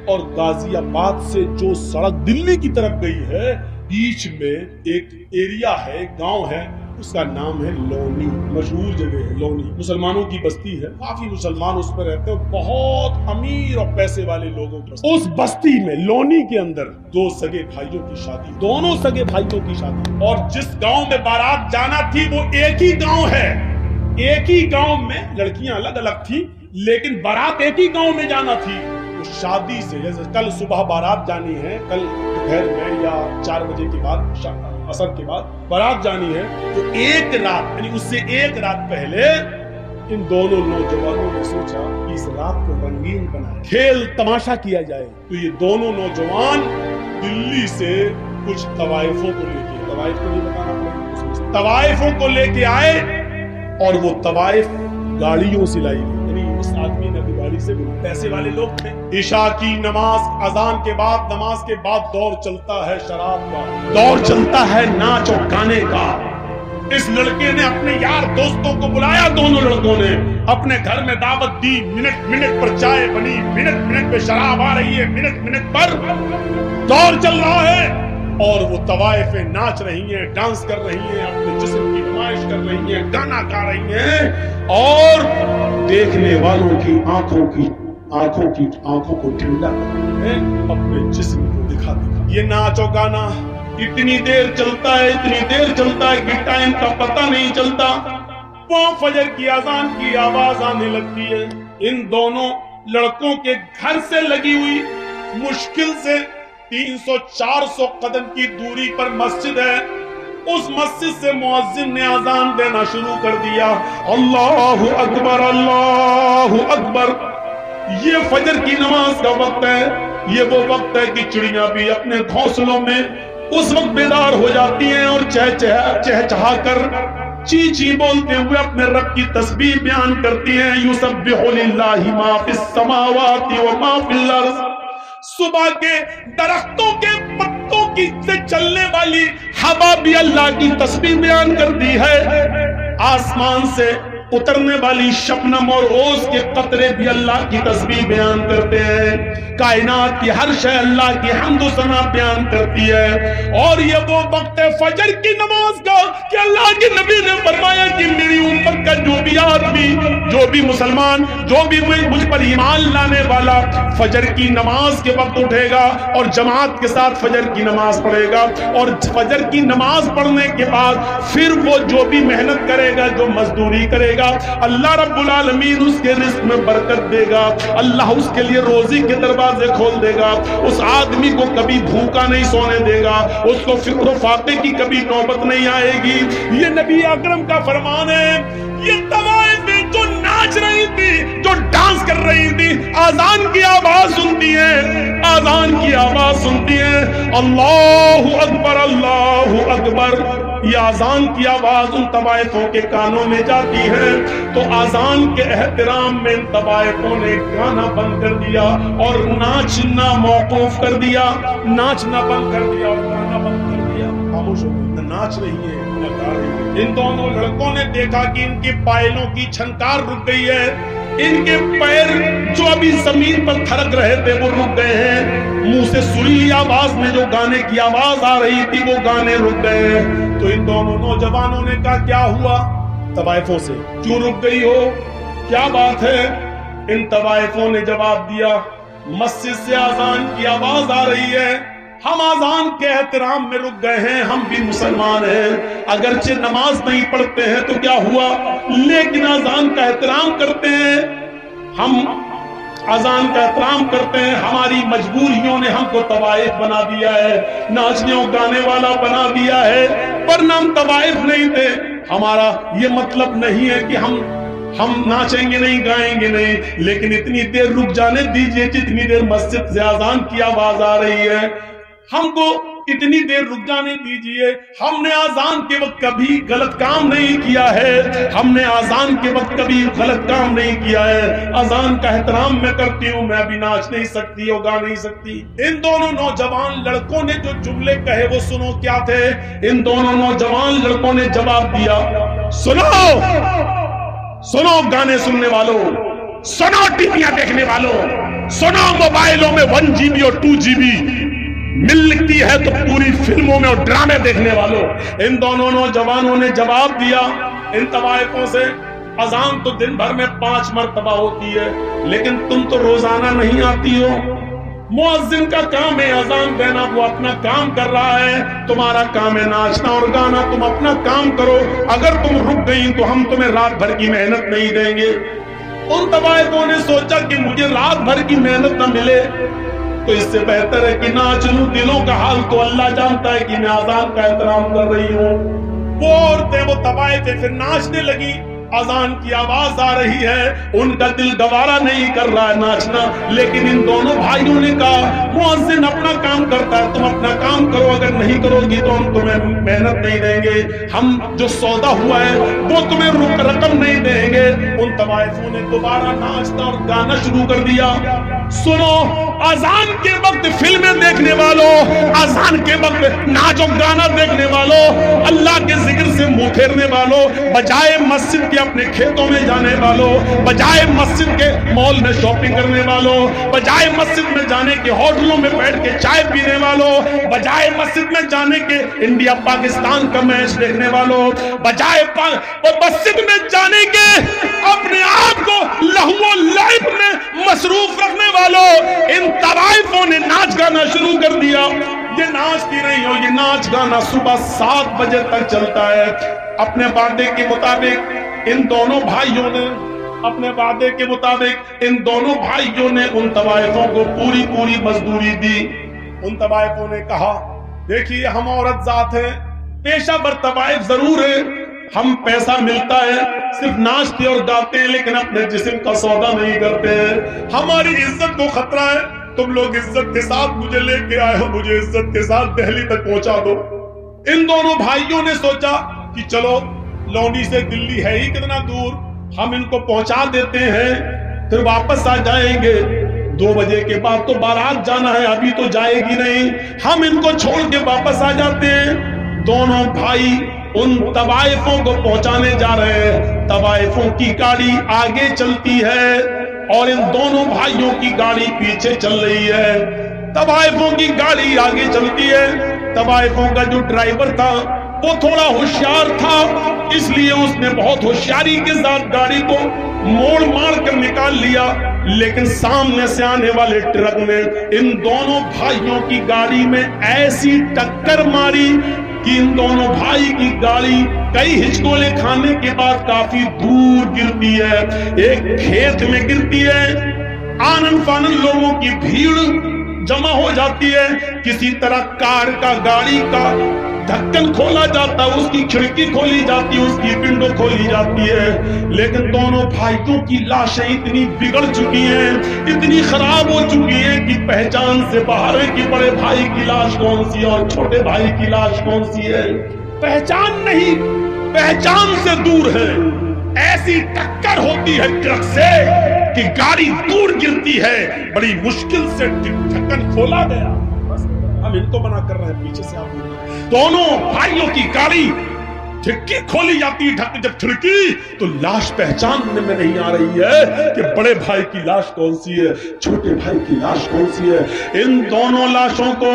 और गाजियाबाद से जो सड़क दिल्ली की तरफ गई है, बीच में एक एरिया है, गांव है, उसका नाम है लोनी, मशहूर जगह है लोनी, मुसलमानों की बस्ती है, काफी मुसलमान उस पर रहते हैं, बहुत अमीर और पैसे वाले लोगों की। उस बस्ती में लोनी के अंदर 2 सगे भाइयों की शादी, दोनों सगे भाइयों की शादी, और जिस गांव में बारात जाना थी वो एक ही गांव है, एक ही गांव में, लड़कियां अलग अलग थी, लेकिन बारात एक ही गांव में जाना थी। तो शादी से, जैसे कल सुबह बारात जानी है, कल दोपहर में या 4 बजे के बाद असर के बाद बारात जानी है, तो एक रात यानी उससे एक रात पहले इन दोनों नौजवानों ने सोचा कि इस रात को रंगीन बनाए, खेल तमाशा किया जाए। तो ये दोनों नौजवान दिल्ली से कुछ तवाइफों को लेके, तवाइफ को नहीं बताना पड़ेगा, तवाइफों को लेके आए और वो तवाइफ गाड़ियों से लाई गई। यानी उस आदमी ने गाड़ी से, पैसे वाले लोग थे। इशा की नमाज, अजान के बाद, नमाज के बाद दौर चलता है शराब का, दौर चलता है नाच और गाने का। इस लड़के ने अपने यार दोस्तों को बुलाया, दोनों लड़कों ने अपने घर में दावत दी। मिनट मिनट पर चाय बनी, मिनट मिनट पे शराब आ रही है, मिनट मिनट पर दौर चल रहा है और वो तवाइफें नाच रही हैं, डांस कर रही हैं, अपने जिस्म की नुमाइश कर रही हैं, गाना गा रही हैं और देखने वालों की आंखों को ठंडा कर रही हैं, अपने जिस्म को दिखा दिखा। ये नाच और गाना इतनी देर चलता है, इतनी देर चलता है कि टाइम का पता नहीं चलता। वहां फजर की अजान की आवाज आने लगती है। इन दोनों लड़कों के घर से लगी हुई मुश्किल से 300-400 कदम की दूरी पर मस्जिद है। उस मस्जिद से मुअज्जिन ने अजान देना शुरू कर दिया, अल्लाहु अकबर, अल्लाहु अकबर। ये फजर की नमाज का वक्त है। ये वो वक्त है कि चिड़ियां भी अपने घोंसलों में उस वक्त बेदार हो जाती हैं और चहचहा कर ची ची बोलते हुए अपने रब की तस्बीह बयान करती हैं। युसब्बिहु लिल्लाहि मा फिस समावाति व मा फिल अर्ज़। सुबह के दरख्तों के पत्तों की से चलने वाली हवा भी अल्लाह की तस्बीह बयान करती है। आसमान से उतरने वाली शबनम और ओस के कतरे भी अल्लाह की तस्बीह बयान करते हैं। कायनात की हर शय अल्लाह की हम्द व सना बयान करती है। और ये वो वक्त है फजर की नमाज का कि अल्लाह के नबी ने फरमाया कि मेरी उम्मत का जो भी आदमी, जो भी मुसलमान, जो भी मुझ पर ईमान लाने वाला फजर की नमाज के वक्त उठेगा और जमात के साथ फजर की नमाज पढ़ेगा और फजर की नमाज पढ़ने के बाद फिर वो जो भी मेहनत करेगा, जो मजदूरी करेगा, अल्लाह रब्बुल आलमीन उसके रिस्क में बरकत देगा। अल्लाह उसके लिए रोजी के दरवाजे खोल देगा। उस आदमी को कभी भूखा नहीं सोने देगा, उसको फिक्र फाके की कभी नौबत नहीं आएगी। ये नबी अकरम का फरमान है। ये तवाइफें जो नाच रही थी, जो डांस कर रही थी, आजान की आवाज सुनती है, आजान की आवाज सुनती है, अल्लाहु अकबर, अल्लाहु अकबर। ये आजान की आवाज उन तवाइफों के कानों में जाती है तो आजान के एहतराम में इन तवाइफों ने गाना बंद कर दिया और नाचना मौकूफ कर दिया, नाचना बंद कर दिया और गाना बंद कर दिया। खामोश हो गई, न नाच रही है न गा रही है। इन दोनों लड़कों ने देखा कि इनके पायलों की छनकार रुक गई है, इनके पैर जो अभी जमीन पर थरक रहे थे वो रुक गए हैं। मुंह से सुरीली आवाज में जो गाने की आवाज आ रही थी वो गाने रुक गए हैं। तो इन दोनों नौजवानों ने कहा, क्या हुआ? तवाइफों से क्यों रुक गई हो, क्या बात है? इन तवाइफों ने जवाब दिया, मस्जिद से आजान की आवाज आ रही है, हम आजान के एहतराम में रुक गए हैं, हम भी मुसलमान हैं, अगरचे नमाज नहीं पढ़ते हैं तो क्या हुआ, लेकिन आजान का एहतराम करते हैं, हम आजान का एहतराम करते हैं। हमारी मजबूरियों ने हमको तवाइफ बना दिया है, नाचने और गाने वाला बना दिया है, पर नाम तवाइफ नहीं थे। हमारा ये मतलब नहीं है कि हम नाचेंगे नहीं, गाएंगे नहीं, लेकिन इतनी देर रुक जाने दीजिए जितनी देर मस्जिद से आजान की आवाज आ रही है, हमको इतनी देर रुक जाने दीजिए। हमने आजान के वक्त कभी गलत काम नहीं किया है, हमने आजान के वक्त कभी गलत काम नहीं किया है। आजान का एहतराम मैं करती हूँ, मैं अभी नाच नहीं सकती और गा नहीं सकती। इन दोनों नौजवान लड़कों ने जो जुमले कहे वो सुनो क्या थे। इन दोनों नौजवान लड़कों ने जवाब दिया, सुनो सुनो गाने सुनने वालों, सुनो टीवियां देखने वालों, सुनो मोबाइलों में 1 GB और 2 GB मिलती है तो पूरी फिल्मों में और ड्रामे देखने वालों। इन दोनों नौजवानों ने जवाब दिया इन तवाइफों से, अजान तो दिन भर में 5 मरतबा होती है, लेकिन तुम तो रोजाना नहीं आती हो। मुअज्जिन का काम है अजान देना, वो अपना काम कर रहा है, तुम्हारा काम है नाचना और गाना, तुम अपना काम करो। अगर तुम रुक गई तो हम तुम्हें रात भर की मेहनत नहीं देंगे। उन तवाइफों ने सोचा कि मुझे रात भर की मेहनत न मिले तो इससे बेहतर है कि नाच लूं, दिलों का हाल तो अल्लाह जानता है कि मैं अजान का एहतराम कर रही हूँ। वो औरतें वो तबाए थे, फिर नाचने लगी। अजान की आवाज आ रही है, उनका दिल गवारा नहीं कर रहा है नाचना, लेकिन इन दोनों भाइयों ने कहा मुअज्जिन अपना काम करता है, तुम अपना काम करो, अगर नहीं करोगी तो हम तुम्हें मेहनत नहीं देंगे, हम जो सौदा हुआ है वो तुम्हें रकम नहीं देंगे। उन तवाइफों ने दोबारा नाचना और गाना शुरू कर दिया। सुनो, अजान के वक्त फिल्में देखने वालों, अजान के वक्त नाचो गाना देखने वालों, अल्लाह के जिक्र से मुंह फेरने वालों, बजाय मस्जिद के अपने खेतों में जाने वालों, बजाय मस्जिद के मॉल में शॉपिंग करने वालों, बजाय मस्जिद में जाने के होटलों में बैठ के चाय पीने वालों, बजाय मस्जिद में जाने के इंडिया पाकिस्तान का मैच देखने वालों, बजाय मस्जिद में जाने के अपने आप को लहू लाइफ में मसरूफ रखने वालों, इन तवाइफों ने नाच गाना शुरू कर दिया। ये नाचती रही हो, ये नाच गाना सुबह 7 बजे तक चलता है। अपने वादे के मुताबिक इन दोनों भाइयों ने इन दोनों भाइयों ने उन तवाइफों को पूरी पूरी मजदूरी दी। उन तवाइफों ने कहा देखिए हम औरत जात हैं, पेशा बर तवाइफ जरूर है, हम पैसा मिलता है सिर्फ नाचते और गाते हैं, लेकिन अपने जिस्म का सौदा नहीं करते हैं, हमारी इज्जत को खतरा है, तुम लोग इज्जत के साथ मुझे लेके आए हो, मुझे इज्जत के साथ दिल्ली तक पहुंचा दो। इन दोनों भाइयों ने सोचा कि चलो लौंडी से दिल्ली है ही कितना दूर, हम इनको पहुंचा देते हैं फिर वापस आ जाएंगे, 2 बजे के बाद तो बारात जाना है, अभी तो जाएगी नहीं, हम इनको छोड़ के वापस आ जाते हैं। दोनों भाई उन तवाइफों को पहुंचाने जा रहे हैं। तवाइफों की गाड़ी आगे चलती है और इन दोनों भाइयों की गाड़ी पीछे चल रही है। तवाइफों की गाड़ी आगे चलती है। तवाइफों का जो ड्राइवर था वो थोड़ा होशियार था, इसलिए उसने बहुत होशियारी के साथ गाड़ी को मोड़ मार कर निकाल लिया, लेकिन सामने से आने वाले ट्रक ने इन दोनों भाइयों की गाड़ी में ऐसी टक्कर मारी कि इन दोनों भाई की गाड़ी कई हिचकोले खाने के बाद काफी दूर गिरती है, एक खेत में गिरती है। आनन फानन लोगों की भीड़ जमा हो जाती है। किसी तरह कार का, गाड़ी का ढक्कन खोला जाता है, उसकी खिड़की खोली जाती है, उसकी विंडो खोली जाती है, लेकिन दोनों भाइयों की लाशें इतनी बिगड़ चुकी हैं, इतनी खराब हो चुकी हैं कि पहचान से बाहर है कि बड़े भाई की लाश कौन सी है और छोटे भाई की लाश कौन सी है, पहचान नहीं, पहचान से दूर है। ऐसी टक्कर होती है ट्रक से कि गाड़ी दूर गिरती है, बड़ी मुश्किल से ढक्कन खोला गया। हम इनको मना कर रहे हैं, पीछे से आप दोनों भाइयों की गाड़ी खिड़की खोली जाती है, ढक जब खिड़की तो लाश पहचानने में नहीं आ रही है कि बड़े भाई की लाश कौन सी है, छोटे भाई की लाश कौन सी है। इन दोनों लाशों को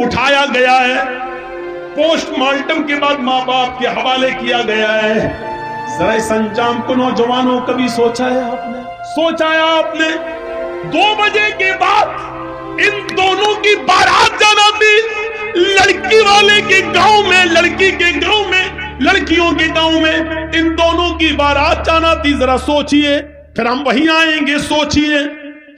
उठाया गया है, पोस्टमार्टम के बाद माँ बाप के हवाले किया गया है। जरा इस अंजाम को नौजवानों कभी सोचा है आपने? सोचा है आपने? 2 बजे के बाद इन दोनों की बारात जाना थी, लड़की वाले के गांव में, लड़की के गांव में, लड़कियों के गांव में इन दोनों की बारात जाना थी। जरा सोचिए, फिर हम वहीं आएंगे, सोचिए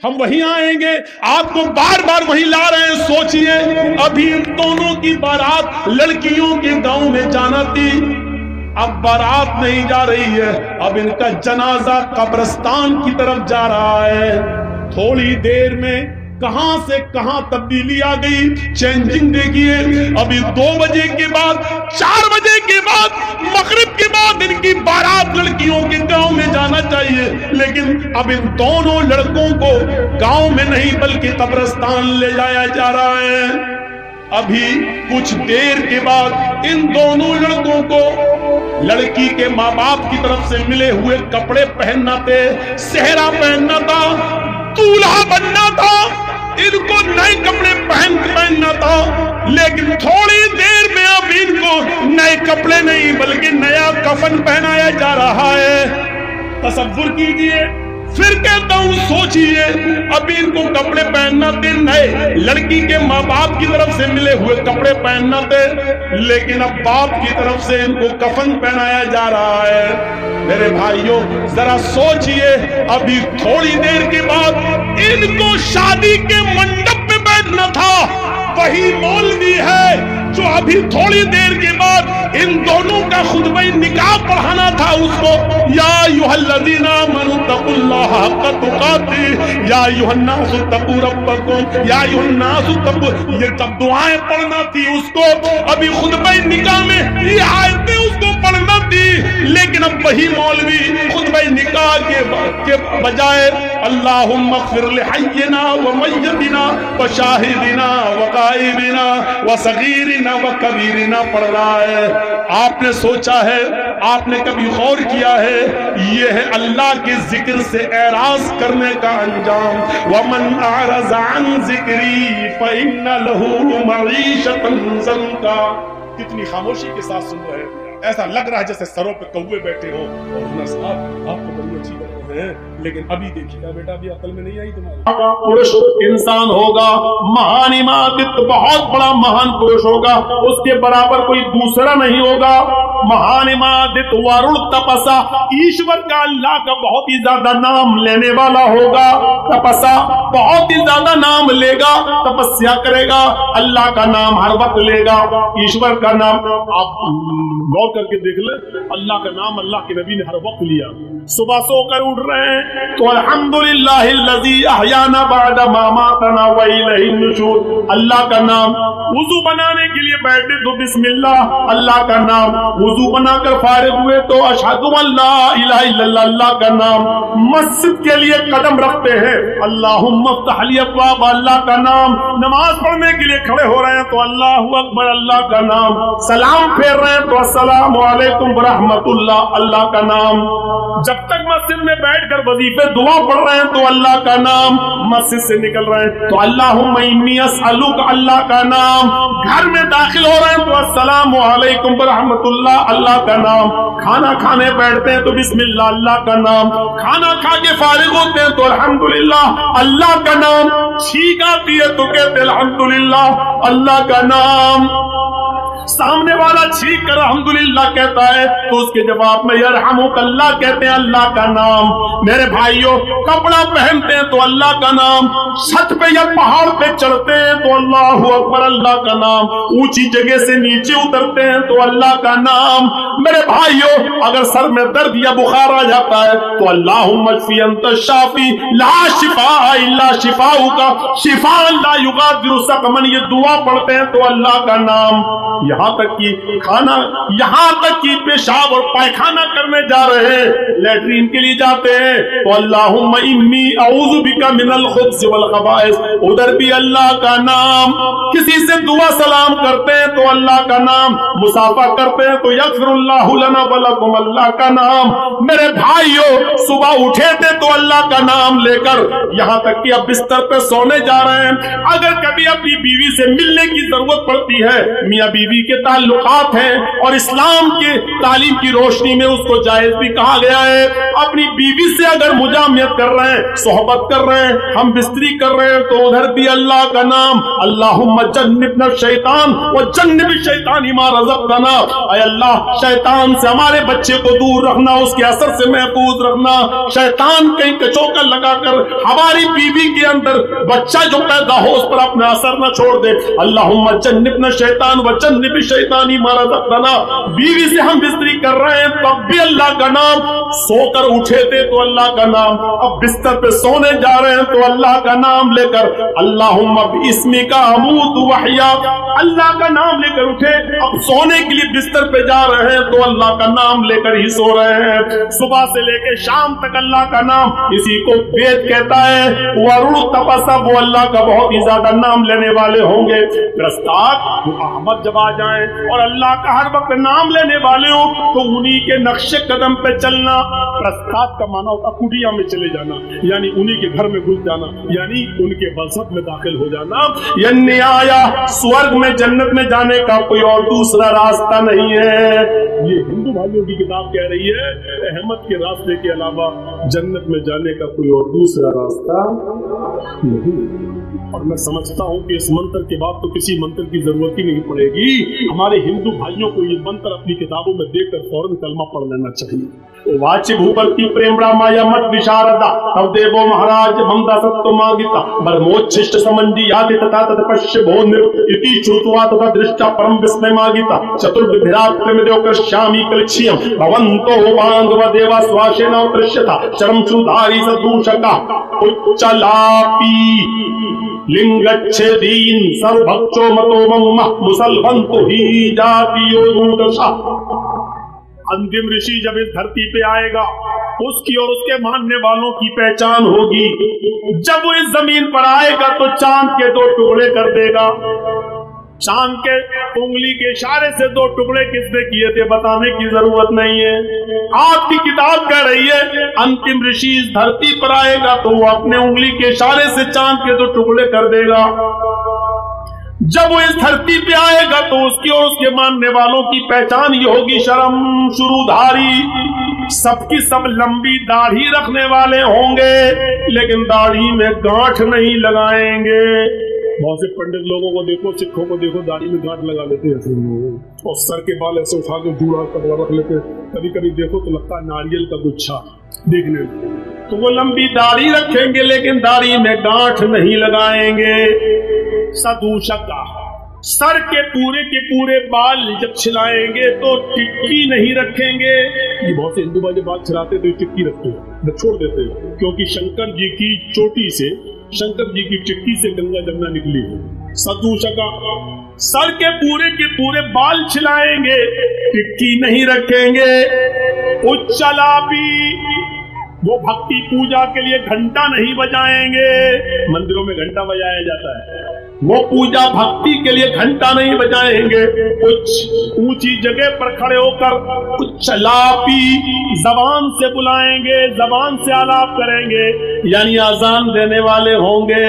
हम वहीं आएंगे, आपको बार बार वहीं ला रहे हैं, सोचिए अभी इन दोनों की बारात लड़कियों के गांव में जाना थी, अब बारात नहीं जा रही है, अब इनका जनाजा कब्रिस्तान की तरफ जा रहा है। थोड़ी देर में कहां से कहां तब्दीली आ गई, चेंजिंग देखिए। अभी 2 बजे के बाद, 4 बजे के बाद, मगरिब के बाद इनकी बारात लड़कियों के गांव में जाना चाहिए, लेकिन अब इन दोनों लड़कों को गांव में नहीं बल्कि कब्रिस्तान ले जाया जा रहा है। अभी कुछ देर के बाद इन दोनों लड़कों को लड़की के माँ बाप की तरफ से मिले हुए कपड़े पहनना थे, सेहरा पहनना था, दूल्हा बनना था, इनको नए कपड़े पहनना था, लेकिन थोड़ी देर में अब इनको नए कपड़े नहीं बल्कि नया कफन पहनाया जा रहा है। तसव्वुर कीजिए, फिर कहता हूं सोचिए, अभी इनको कपड़े पहनना थे नए, लड़की के माँ बाप की तरफ से मिले हुए कपड़े पहनना थे, लेकिन अब बाप की तरफ से इनको कफन पहनाया जा रहा है। मेरे भाइयों जरा सोचिए, अभी थोड़ी देर के बाद इनको शादी के मंडप में نہ تھا، وہی مولوی ہے جو ابھی تھوڑی دیر کے بعد ان دونوں کا خطبہ نکاح پڑھانا تھا اس کو، یا ایھا الذین آمنوا اتقوا اللہ حق تقاتہ یا ایھا الناس اتقوا ربکم یا ایھا الناس اتقوا، یہ جب دعائیں پڑھنا تھی اس کو، ابھی خطبہ نکاح میں یہ آیتیں اس کو پڑھنا تھی، لیکن اب وہی مولوی خطبہ نکاح کے بجائے اللہم اغفر لحینا ومیتنا وشاہدنا وغائبنا وصغیرنا وکبیرنا پڑھ رہا ہے۔ آپ نے سوچا ہے، آپ نے کبھی غور کیا ہے، یہ ہے اللہ کے ذکر سے اعراض کرنے کا انجام۔ ومن اعرض عن ذکری فإن له معیشۃ ضنکا۔ کتنی خاموشی کے ساتھ سن رہے ہیں، ایسا لگ رہا ہے جیسے سروں پہ کوے بیٹھے ہوں، اور صاحب آپ کو بڑی اچھی بات ہے، لیکن ابھی دیکھیے بیٹا بھی عقل میں نہیں آئی تمہارے۔ پرش انسان ہوگا، مہان امادت، بہت بڑا مہان پرش ہوگا، اس کے برابر کوئی دوسرا نہیں ہوگا۔ مہان امادت وارل تپسا، ایشور کا اللہ کا بہت ہی زیادہ نام لینے والا ہوگا۔ تپسا بہت ہی زیادہ نام لے گا، تپسیا کرے گا، اللہ کا نام ہر وقت لے گا، ایشور کا نام۔ آپ غور کر کے دیکھ لیں، اللہ کا نام اللہ کے نبی نے ہر وقت لیا۔ صبح سو کر اٹھ رہے ہیں تو الحمدللہ الذی احیانا بعد ما ماتنا والیہ النشور، اللہ کا نام۔ وضو بنانے کے لیے بیٹھے تو بسم اللہ، اللہ کا نام۔ وضو بنا کر فارغ ہوئے تو اشہد ان لا الہ الا اللہ، اللہ کا نام۔ مسجد کے لیے قدم رکھتے ہیں اللہم افتح لی ابواب، اللہ کا نام۔ نماز پڑھنے کے لیے کھڑے ہو رہے ہیں تو اللہ اکبر، اللہ کا نام۔ سلام پھیر رہے ہیں تو السلام علیکم ورحمۃ اللہ، اللہ کا نام۔ جب تک مسجد میں بیٹھ کر وظیفے دعا پڑھ رہے ہیں تو اللہ کا نام۔ مسجد سے نکل رہے ہیں تو اللہم انی اسألک، اللہ کا نام۔ گھر میں داخل ہو رہے ہیں تو السلام علیکم ورحمۃ اللہ، اللہ کا نام۔ کھانا کھانے بیٹھتے ہیں تو بسم اللہ، اللہ کا نام۔ کھانا کھا کے فارغ ہوتے ہیں تو الحمدللہ، اللہ کا نام۔ چھینک آتی ہے تو کہتے ہیں الحمدللہ، اللہ کا نام۔ سامنے والا چھینک کر الحمدللہ کہتا ہے تو اس کے جواب میں یرحمک اللہ کہتے ہیں، اللہ کا نام۔ میرے بھائیوں، کپڑا پہنتے ہیں تو اللہ کا نام، چھت پہ یا پہاڑ پہ چڑھتے ہیں تو اللہ اکبر، اللہ کا نام۔ اونچی جگہ سے نیچے اترتے ہیں تو اللہ کا نام۔ میرے بھائیوں، اگر سر میں درد یا بخار آ جاتا ہے تو اللہم اشفی انت الشافی لا شفاء الا شفاؤک شفاء لا یغادر سقما، یہ دعا پڑھتے ہیں تو اللہ کا نام۔ یہاں تک کہ کھانا، یہاں تک کہ پیشاب اور پائخانہ کرنے جا رہے ہیں، لیٹرین کے لیے جاتے ہیں تو اللہم انی اعوذ بک من الخبث والخبائث، ادھر بھی اللہ کا نام۔ کسی سے دعا سلام کرتے ہیں تو اللہ کا نام، مصافحہ کرتے ہیں تو یغفر اللہ لنا ولکم، اللہ کا نام۔ میرے بھائیوں، صبح اٹھے تھے تو اللہ کا نام لے کر، یہاں تک کہ اب بستر پہ سونے جا رہے ہیں، اگر کبھی اپنی بیوی سے ملنے کی ضرورت پڑتی ہے، میاں بیوی کے تعلقات ہیں اور اسلام کے تعلیم کی روشنی میں اس کو جائز بھی کہا گیا ہے۔ اپنی بیوی سے اگر مجامعت کر رہے ہیں، صحبت کر رہے ہیں، ہم بستری کر رہے ہیں تو ادھر بھی اللہ کا نام۔ اللہم جنبنا الشیطان وجنب الشیطان ما رزقتنا، اے اللہ شیطان سے ہمارے بچے کو دور رکھنا، اس کے اثر سے محفوظ رکھنا۔ شیطان کہیں کچوکا لگا کر ہماری بیوی کے اندر بچہ جو پیدا ہو اس پر اپنا اثر نہ چھوڑ دے۔ اللہم جنبنا الشیطان وجنب الشیطان ما رزقتنا۔ بیوی سے ہم بستری کر رہے ہیں تب بھی اللہ کا نام، سو کر اٹھے تھے تو اللہ کا نام، اب بستر پہ سونے جا رہے ہیں تو اللہ کا نام لے کر اللہم باسمک اموت واحیا، اللہ کا نام لے کر اٹھے، اب سونے کے لیے بستر پہ جا رہے ہیں تو اللہ کا نام لے کر ہی سو رہے ہیں۔ صبح سے لے کے شام تک اللہ کا نام، اسی کو وید کہتا ہے ورو تپسا، وہ اللہ کا بہت ہی زیادہ نام لینے والے ہوں گے۔ رستاق جو احمد جب آ جائیں اور اللہ کا ہر وقت نام لینے والے ہوں تو انہی کے نقش قدم پہ چلنا۔ رستاق کا معنی ہوتا کٹیا میں چلے جانا، یعنی انہی کے گھر میں گھس جانا، یعنی ان کے مذہب میں داخل ہو جانا۔ یعنی آیا سورگ میں، جنت میں جانے کا کوئی اور دوسرا راستہ نہیں ہے۔ یہ ہندو بھائیوں کی کتاب کہہ رہی ہے احمد کے راستے کے علاوہ جنت میں جانے کا کوئی اور دوسرا راستہ नहीं। और मैं समझता हूँ कि इस मंत्र के बाद तो किसी मंत्र की जरूरत ही नहीं पड़ेगी। हमारे हिंदू भाइयों को ये मंत्र अपनी किताबों में देखकर फौरन कलमा पढ़ लेना चाहिए। वाच्य भूपति प्रेम रामाया मत विशारदा तब देवो महाराज ममता सत्व मागिता बरमोच्छिष्ट समंजी याति तथा तत्पश्य भो इति श्रुत्वा तथा दृष्टा परम विस्मय मागिता चतुर्विधिरात प्रेमदेव कृष्यामि कलक्षियम भवन्तो बांधव देवा स्वाशेन दृश्यता चरम सुधारी सदूषका उच्चलापी लिंगच्छेदीन सर्वभक्षो मतो मम मुसलवंतो ही जातियो दूदशा। अंतिम ऋषि जब इस धरती पे आएगा उसकी और उसके मानने वालों की पहचान होगी। जब वो इस जमीन पर आएगा तो चांद के 2 टुकड़े कर देगा। चांद के उंगली के इशारे से 2 टुकड़े किसने किए थे बताने की जरूरत नहीं है। आपकी किताब कह रही है अंतिम ऋषि इस धरती पर आएगा तो वो अपने उंगली के इशारे से चांद के 2 टुकड़े कर देगा। जब वो इस धरती पे आएगा तो उसकी और उसके मानने वालों की पहचान ये होगी शर्म शुरूधारी। सबकी सब लंबी दाढ़ी रखने वाले होंगे लेकिन दाढ़ी में गांठ नहीं लगाएंगे। बहुत से पंडित लोगों को देखो, सिखों को देखो, दाढ़ी में गांठ लगा लेते हैं और सर के बाल ऐसे उठा के जूड़ा कपड़ा रख लेते हैं। कभी कभी देखो तो लगता है नारियल का गुच्छा देखने में। तो वो लंबी दाढ़ी रखेंगे लेकिन दाढ़ी में गांठ नहीं लगाएंगे। सदूषका सर के पूरे बाल जब छिलाएंगे तो टिक्की नहीं रखेंगे। ये बहुत से हिंदू भाई बाल छिलाते तो टिक्की रखते हैं, छोड़ देते हैं, क्योंकि शंकर जी की चोटी से, शंकर जी की टिक्की से गंगा जमुना निकली है। सदूषका सर के पूरे बाल छिलाएंगे, टिक्की नहीं रखेंगे। उच्चलापी वो भक्ति पूजा के लिए घंटा नहीं बजाएंगे। मंदिरों में घंटा बजाया जाता है, वो पूजा भक्ति के लिए घंटा नहीं बजाएंगे। कुछ ऊंची जगह पर खड़े होकर उच्चलापी जबान से बुलाएंगे, जबान से आलाप करेंगे, यानी आजान देने वाले होंगे।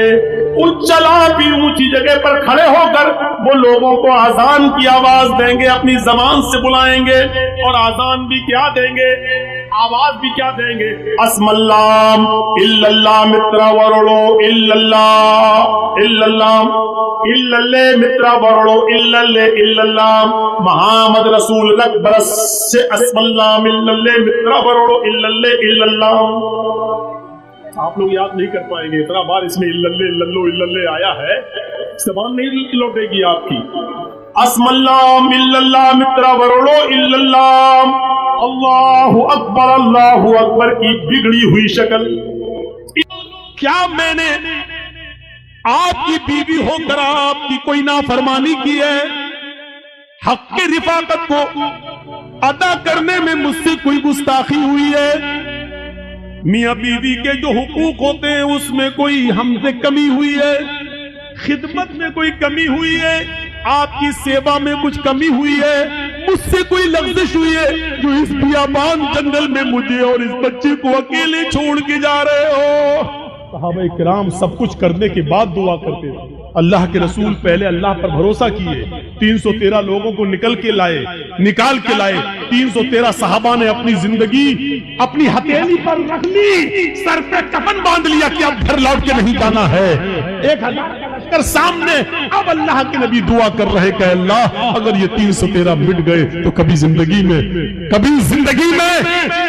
उच्चलापी ऊंची जगह पर खड़े होकर वो लोगों को आजान की आवाज देंगे, अपनी जबान से बुलाएंगे और आजान भी क्या देंगे, आवाज भी क्या देंगे। अस्मल्लाम इल्लल्लाह मित्रा वरुणो इल्लल्लाह इल्लल्लाह इल्लल्ले मित्रा वरुणो इल्लल्ले इल्लल्लाह मुहम्मद रसूल अकबर से अस्मल्लाम इल्लल्ले मित्रा वरुणो इल्लल्ले इल्लल्लाह। आप लोग याद नहीं कर पाएंगे, इतना बार इसमें इल्लल्ले इल्लल्लो इल्लल्ले आया है, जबान नहीं लौटेगी आपकी। अस्मल्लाम इल्लल्लाह मित्रा वरुणो इल्लल्लाह। अल्लाहु अकबर की बिगड़ी हुई शक्ल। क्या मैंने आपकी बीवी होकर आपकी कोई नाफरमानी की है? हक की रिफाकत को अदा करने में मुझसे कोई गुस्ताखी हुई है? मियां बीवी के जो हुकूक होते हैं उसमें कोई हमसे कमी हुई है? खिदमत में कोई कमी हुई है? आपकी सेवा में कुछ कमी हुई है? मुझसे कोई लफ्जिश हुई है जो इस बियाबान जंगल में मुझे और इस बच्चे को अकेले छोड़ के जा रहे हो? सहाबा किराम सब कुछ करने के बाद दुआ करते थे। अल्लाह के रसूल पहले अल्लाह पर भरोसा किए, 313 लोगों को निकाल के लाए। 313 सहाबा ने अपनी जिंदगी अपनी हथेली पर रख ली, सर पे कफन बांध लिया कि अब घर लौट के नहीं जाना है। 1000 कर सामने, अब अल्लाह के नबी दुआ कर रहे कि अल्लाह अगर ये 313 मिट गए तो कभी जिंदगी में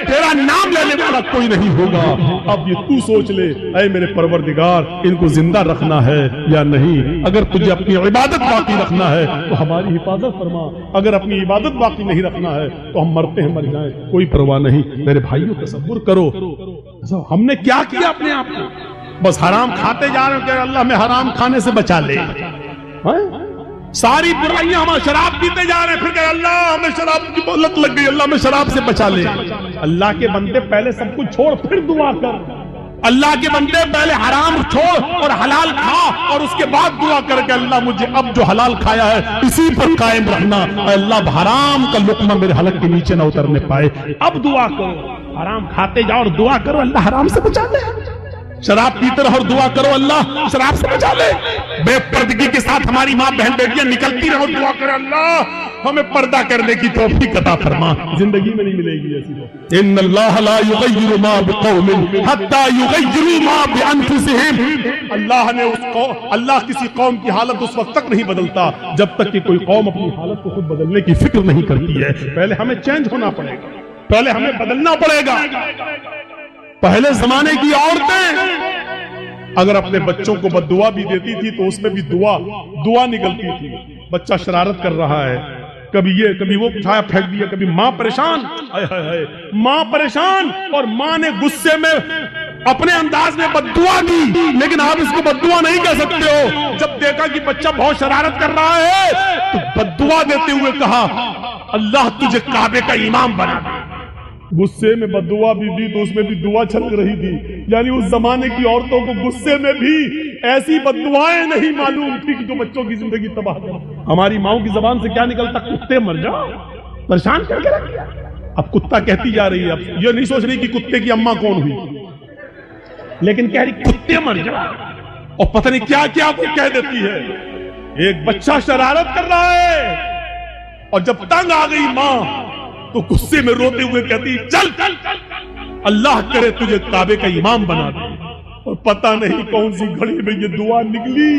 तेरा नाम लेने वाला कोई नहीं होगा। अब ये तू सोच ले, ऐ मेरे परवरदिगार, इनको जिंदा रखना है या नहीं? अगर तुझे अपनी इबादत बाकी रखना है तो हमारी हिफाजत फरमा, अगर अपनी इबादत बाकी नहीं रखना है तो हम मरते हैं मर जाएं, कोई परवाह नहीं। मेरे भाइयों तसव्वुर करो हमने क्या किया अपने आप को, बस हराम खाते जा रहे हैं, अल्लाह में हराम खाने से बचा ले। सारी बुराइयां हम शराब पीते जा रहे हैं, फिर अल्लाह हमें शराब की लत लग गई, अल्लाह में शराब से बचा ले। अल्लाह के बंदे पहले सब कुछ छोड़ फिर दुआ कर। अल्लाह के बंदे पहले हराम छोड़ और हलाल खा और उसके बाद दुआ करके अल्लाह मुझे अब जो हलाल खाया है इसी पर कायम रखना, अल्लाह हराम का लुकमा मेरे हलक के नीचे ना उतरने पाए। अब दुआ करो, हराम खाते जाओ और दुआ करो अल्लाह हराम से बचा ले। शराब पीते रहो और दुआ करो अल्लाह शराब से बचा ले। बेपर्दगी के साथ हमारी माँ बहन बेटियां निकलती रहो, दुआ करो अल्लाह हमें पर्दा करने की तौफीक अता फरमा। जिंदगी में नहीं मिलेगी ऐसी। इन्नल्लाह ला युगय्यिरु मा बिकौमिन हत्ता युगय्यिरु मा बिअनफुसिहिम। अल्लाह किसी कौम की हालत उस वक्त तक नहीं बदलता जब तक कि कोई कौम अपनी हालत को खुद बदलने की फिक्र नहीं करती है। पहले हमें चेंज होना पड़ेगा, पहले हमें बदलना पड़ेगा। पहले जमाने की औरतें अगर अपने बच्चों को बद्दुआ भी देती थी तो उसमें भी दुआ निकलती थी। बच्चा शरारत कर रहा है, कभी ये कभी वो उठाया फेंक दिया, कभी माँ परेशान, हाय हाय हाय माँ परेशान, और माँ ने गुस्से में अपने अंदाज में बद्दुआ दी। लेकिन आप इसको बद्दुआ नहीं कह सकते हो। जब देखा कि बच्चा बहुत शरारत कर रहा है तो बद्दुआ देते हुए कहा अल्लाह तुझे काबे का इमाम बना दे। गुस्से में बद्दुआ भी दी तो उसमें भी दुआ छलक रही थी। यानी उस जमाने की औरतों को गुस्से में भी ऐसी बद्दुआएं नहीं मालूम थी कि जो बच्चों की जिंदगी तबाह कर। हमारी माओ की जबान से क्या निकलता, कुत्ते मर जाओ, परेशान करके रख दिया। अब कुत्ता कहती जा रही है, अब ये नहीं सोच रही कि कुत्ते की अम्मा कौन हुई, लेकिन कह रही कुत्ते मर जाओ, और पता नहीं क्या क्या वो कह देती है। एक बच्चा शरारत कर रहा है और जब तंग आ गई मां तो गुस्से में रोते हुए कहती चल अल्लाह करे तुझे काबे का इमाम बना दे। और पता नहीं कौन सी घड़ी में ये दुआ निकली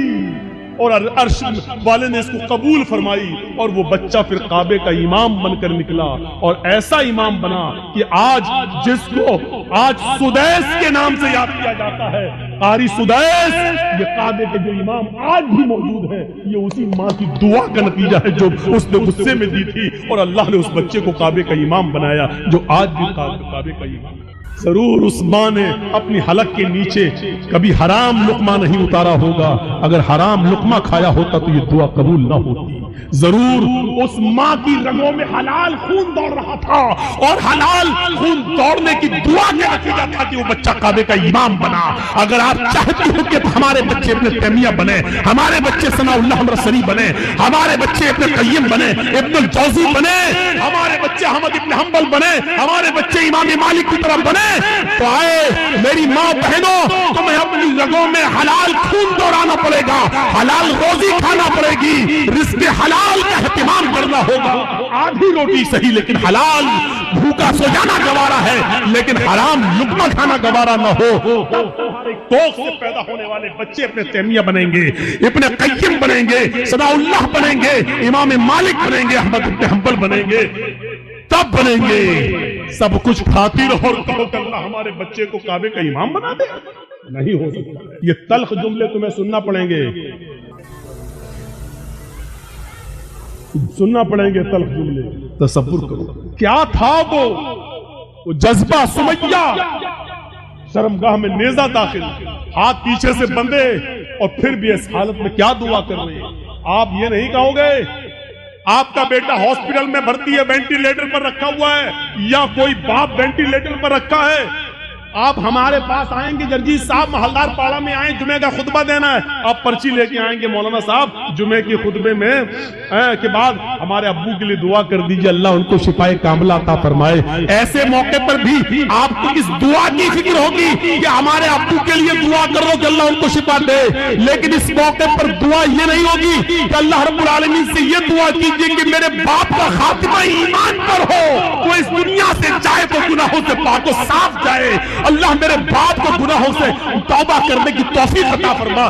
और अर्श वाले ने इसको कबूल फरमाई और वो बच्चा फिर काबे का इमाम बनकर निकला। और ऐसा इमाम बना कि आज जिसको आज सुदैस के नाम से याद किया जाता है, कारी सुदैस, ये काबे के जो इमाम आज भी मौजूद है, ये उसी माँ की दुआ का नतीजा है जो उसने गुस्से में दी थी और अल्लाह ने उस बच्चे को काबे का इमाम बनाया जो आज भी काबे का इमाम। जरूर उस माँ ने अपनी हलक के नीचे कभी हराम लुकमा नहीं उतारा होगा। अगर हराम लुकमा खाया होता तो ये दुआ कबूल ना होती। जरूर उस माँ की रगों में हलाल खून दौड़ रहा था और हलाल खून दौड़ने की दुआ का नतीजा था कि वो बच्चा काबे का इमाम बना। अगर आप चाहते हो कि हमारे बच्चे इब्न तैमिया बने, हमारे बच्चे सनाउल्लाह हमरसरी बने, हमारे बच्चे इब्न क़य्यिम बने, इब्नुल जौज़ी बने, हमारे बच्चे अहमद इब्न हंबल बने, हमारे बच्चे इमाम मालिक की तरफ बने, तो आए मेरी माँ बहनों, तुम्हें अपनी रगों में हलाल खून दौड़ाना पड़ेगा, हलाल रोजी खाना पड़ेगी, रिज़्क़ हलाल का एहतिमाम करना होगा। आधी रोटी सही लेकिन हलाल, भूखा सो जाना गवारा है लेकिन हराम लुकमा खाना गवारा ना हो। कोख से पैदा होने वाले बच्चे अपने तैमिया बनेंगे, इब्न क़य्यिम बनेंगे, सनाउल्लाह बनेंगे, इमाम मालिक बनेंगे, अहमद इब्न हंबल बनेंगे, तब बनेंगे। सब कुछ खातिर और कहो कि अल्लाह हमारे बच्चे को काबे का इमाम बना दे, नहीं हो सकता। ये तल्ख जुमले तुम्हें सुनना पड़ेंगे, सुनना पड़ेंगे तल्ख जुमले। तसव्वुर करो क्या था वो जज्बा। सुमैया शर्मगाह में नेजा दाखिल, हाथ पीछे से बंधे और फिर भी इस हालत में क्या दुआ कर रहे हैं। आप ये नहीं कहोगे आपका बेटा हॉस्पिटल में भर्ती है, वेंटिलेटर पर रखा हुआ है, या कोई बाप वेंटिलेटर पर रखा है, आप हमारे पास आएंगे जर्जी साहब महलदार पाड़ा में आए, जुमे का खुतबा देना है, आप पर्ची लेके आएंगे मौलाना साहब जुमे के खुतबे में के बाद हमारे अब्बू के लिए दुआ कर दीजिए अल्लाह उनको शिफाए कामिला अता फरमाए। ऐसे मौके पर भी आपको इस दुआ की फिक्र होगी कि हमारे अब्बू के लिए दुआ कर लो कि अल्लाह उनको शिफा दे, लेकिन इस मौके पर दुआ ये नहीं होगी कि अल्लाह रब्बुल आलमीन से ये दुआ कीजिए कि मेरे बाप का खातिमा ईमान पर हो, वो इस दुनिया से जाए तो गुनाहों से पाक व साफ जाए, अल्लाह मेरे बाप को गुनाहों से तौबा करने की तौफीक अता फरमा।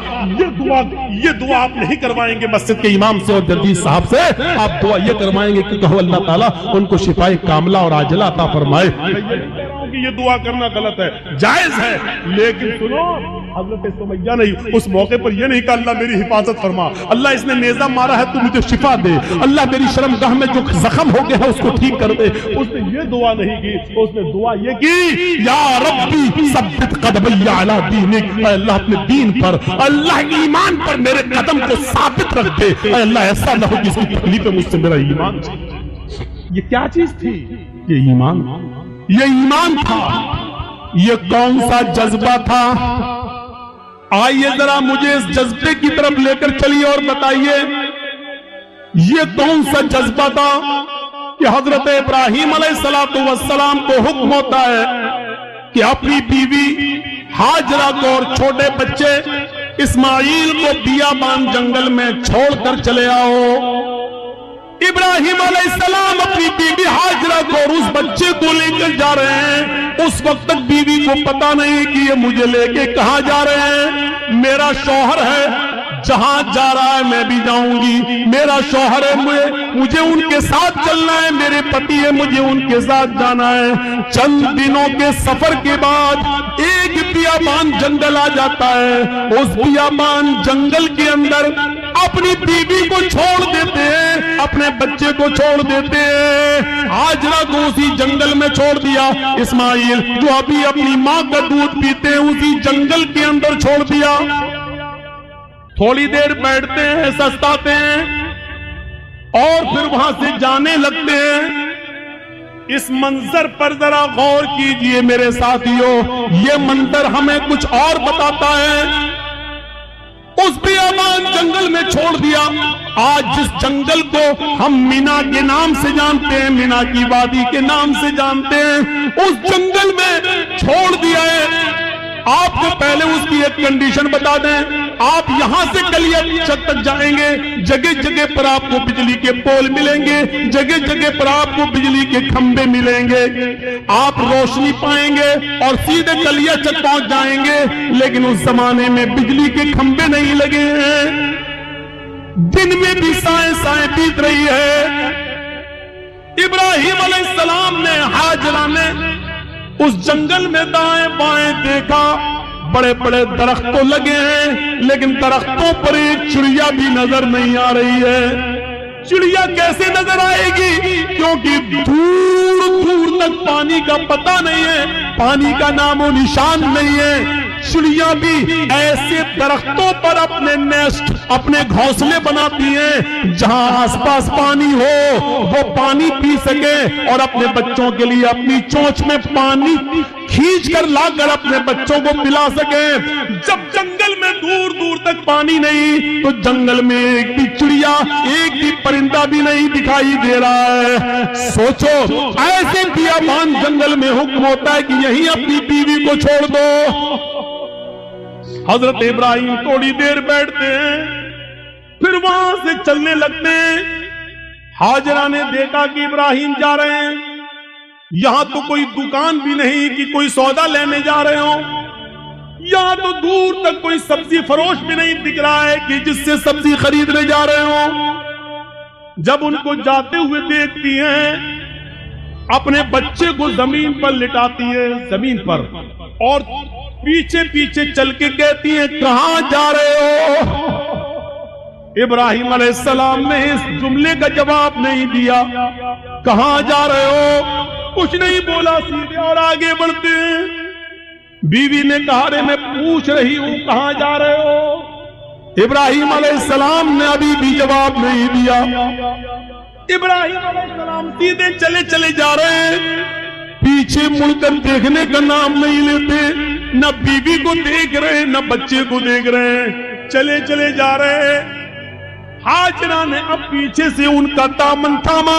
ये दुआ आप नहीं करवाएंगे मस्जिद के इमाम से और जर्जी साहब से, आप दुआ ये करवाएंगे कि कहो अल्लाह ताला उनको शिफाए कामिला और आजिला अता फरमाए। ये दुआ करना गलत है, जायज है, लेकिन सुनो हज़रत सुमैया नहीं उस मौके पर ये नहीं कहा अल्लाह मेरी हिफाजत फरमा, अल्लाह इसने नेजा मारा है तू मुझे शिफा दे, अल्लाह मेरी शर्मगाह में जो जख्म हो गया है उसको ठीक कर दे। उसने ये दुआ नहीं की, उसने दुआ ये की या रब्बी सब्बित क़दमैया अला दीनिक, अल्लाह अपने दीन पर, अल्लाह ईमान पर मेरे कदम को साबित रख दे, अल्लाह ऐसा ना हो कि इसकी तकलीफ मुझसे मेरा ईमान। ये क्या चीज थी? ये ईमान, ये ईमान था। ये कौन सा जज्बा था? आइए जरा मुझे इस जज्बे की तरफ लेकर चलिए और बताइए ये कौन सा जज्बा था कि हजरत इब्राहीम अलैहिस्सलातु वस्सलाम को हुक्म होता है कि अपनी बीवी हाजरा को और छोटे बच्चे इस्माइल को बियाबान जंगल में छोड़कर चले आओ। इब्राहिम अलैहिस्सलाम अपनी बीवी हाजरा को और उस बच्चे को लेकर जा रहे हैं। उस वक्त तक बीवी को पता नहीं कि ये मुझे लेके कहां जा रहे हैं। मेरा शौहर है, जहां जा रहा है मैं भी जाऊंगी। मेरा शौहर है, मुझे उनके साथ चलना है। मेरे पति है, मुझे उनके साथ जाना है। चंद दिनों के सफर के बाद एक बियाबान जंगल आ जाता है। उस बियाबान जंगल के अंदर अपनी बीवी को छोड़ देते हैं, अपने बच्चे को छोड़ देते हैं। हाजरा को उसी जंगल में छोड़ दिया। इस्माइल जो अभी अपनी माँ का दूध पीते हैं उसी जंगल के अंदर छोड़ दिया। थोड़ी देर बैठते हैं, सस्ताते हैं और फिर वहां से जाने लगते हैं। इस मंजर पर जरा गौर कीजिए मेरे साथियों, ये मंजर हमें कुछ और बताता है। उस बियाबान जंगल में छोड़ दिया। आज जिस जंगल को हम मीना के नाम से जानते हैं, मीना की वादी के नाम से जानते हैं, उस जंगल में छोड़ दिया है। आपको पहले उसकी एक कंडीशन बता दें, आप यहां से कलिया छत तक जाएंगे, जगह जगह पर आपको बिजली के पोल मिलेंगे, जगह जगह पर आपको बिजली के खंभे मिलेंगे, आप रोशनी पाएंगे और सीधे कलिया छत पहुंच जाएंगे। लेकिन उस जमाने में बिजली के खंभे नहीं लगे हैं, दिन में भी साएं साएं बीत रही है। इब्राहिम अलैहिस्सलाम ने, हाजरा ने उस जंगल में दाएं बाएं देखा, बड़े बड़े दरख्त तो लगे हैं लेकिन दरख्तों पर एक चिड़िया भी नजर नहीं आ रही है। चिड़िया कैसे नजर आएगी, क्योंकि दूर दूर तक पानी का पता नहीं है, पानी का नामो निशान नहीं है। चिड़िया भी ऐसे दरख्तों पर अपने नेस्ट, अपने घोंसले बनाती हैं जहां आसपास पानी हो, वो पानी पी सके और अपने बच्चों के लिए अपनी चोंच में पानी खींच कर लाकर अपने बच्चों को पिला सके। जब जंगल में दूर दूर तक पानी नहीं तो जंगल में एक भी चिड़िया, एक भी परिंदा भी नहीं दिखाई दे रहा है। सोचो, ऐसे बियाबान जंगल में हुक्म होता है कि यहीं अपनी बीवी को छोड़ दो। हजरत इब्राहिम थोड़ी देर बैठते हैं, फिर वहां से चलने लगते हैं। हाजरा ने देखा कि इब्राहिम जा रहे हैं, यहां तो कोई दुकान भी नहीं कि कोई सौदा लेने जा रहे हो, यहां तो दूर तक कोई सब्जी फरोश भी नहीं दिख रहा है कि जिससे सब्जी खरीदने जा रहे हो। जब उनको जाते हुए देखती हैं, अपने बच्चे को जमीन पर लिटाती है, जमीन पर, और पीछे पीछे चल के कहती है, कहां जा रहे हो? इब्राहिम अलैहिस्सलाम ने इस जुमले का जवाब नहीं दिया। कहां जा रहे हो? कुछ नहीं बोला, सीधे और आगे बढ़ते हैं। बीवी ने कहा, रे मैं पूछ रही हूं कहां जा रहे हो? इब्राहिम अलैहिस्सलाम ने अभी भी जवाब नहीं दिया। इब्राहिम अलैहिस्सलाम सीधे चले चले जा रहे हैं, पीछे मुड़कर देखने का नाम नहीं लेते। न बीवी को देख रहे, न बच्चे को देख रहे हैं, चले चले जा रहे हैं। हाजरा ने अब पीछे से उनका दामन थामा,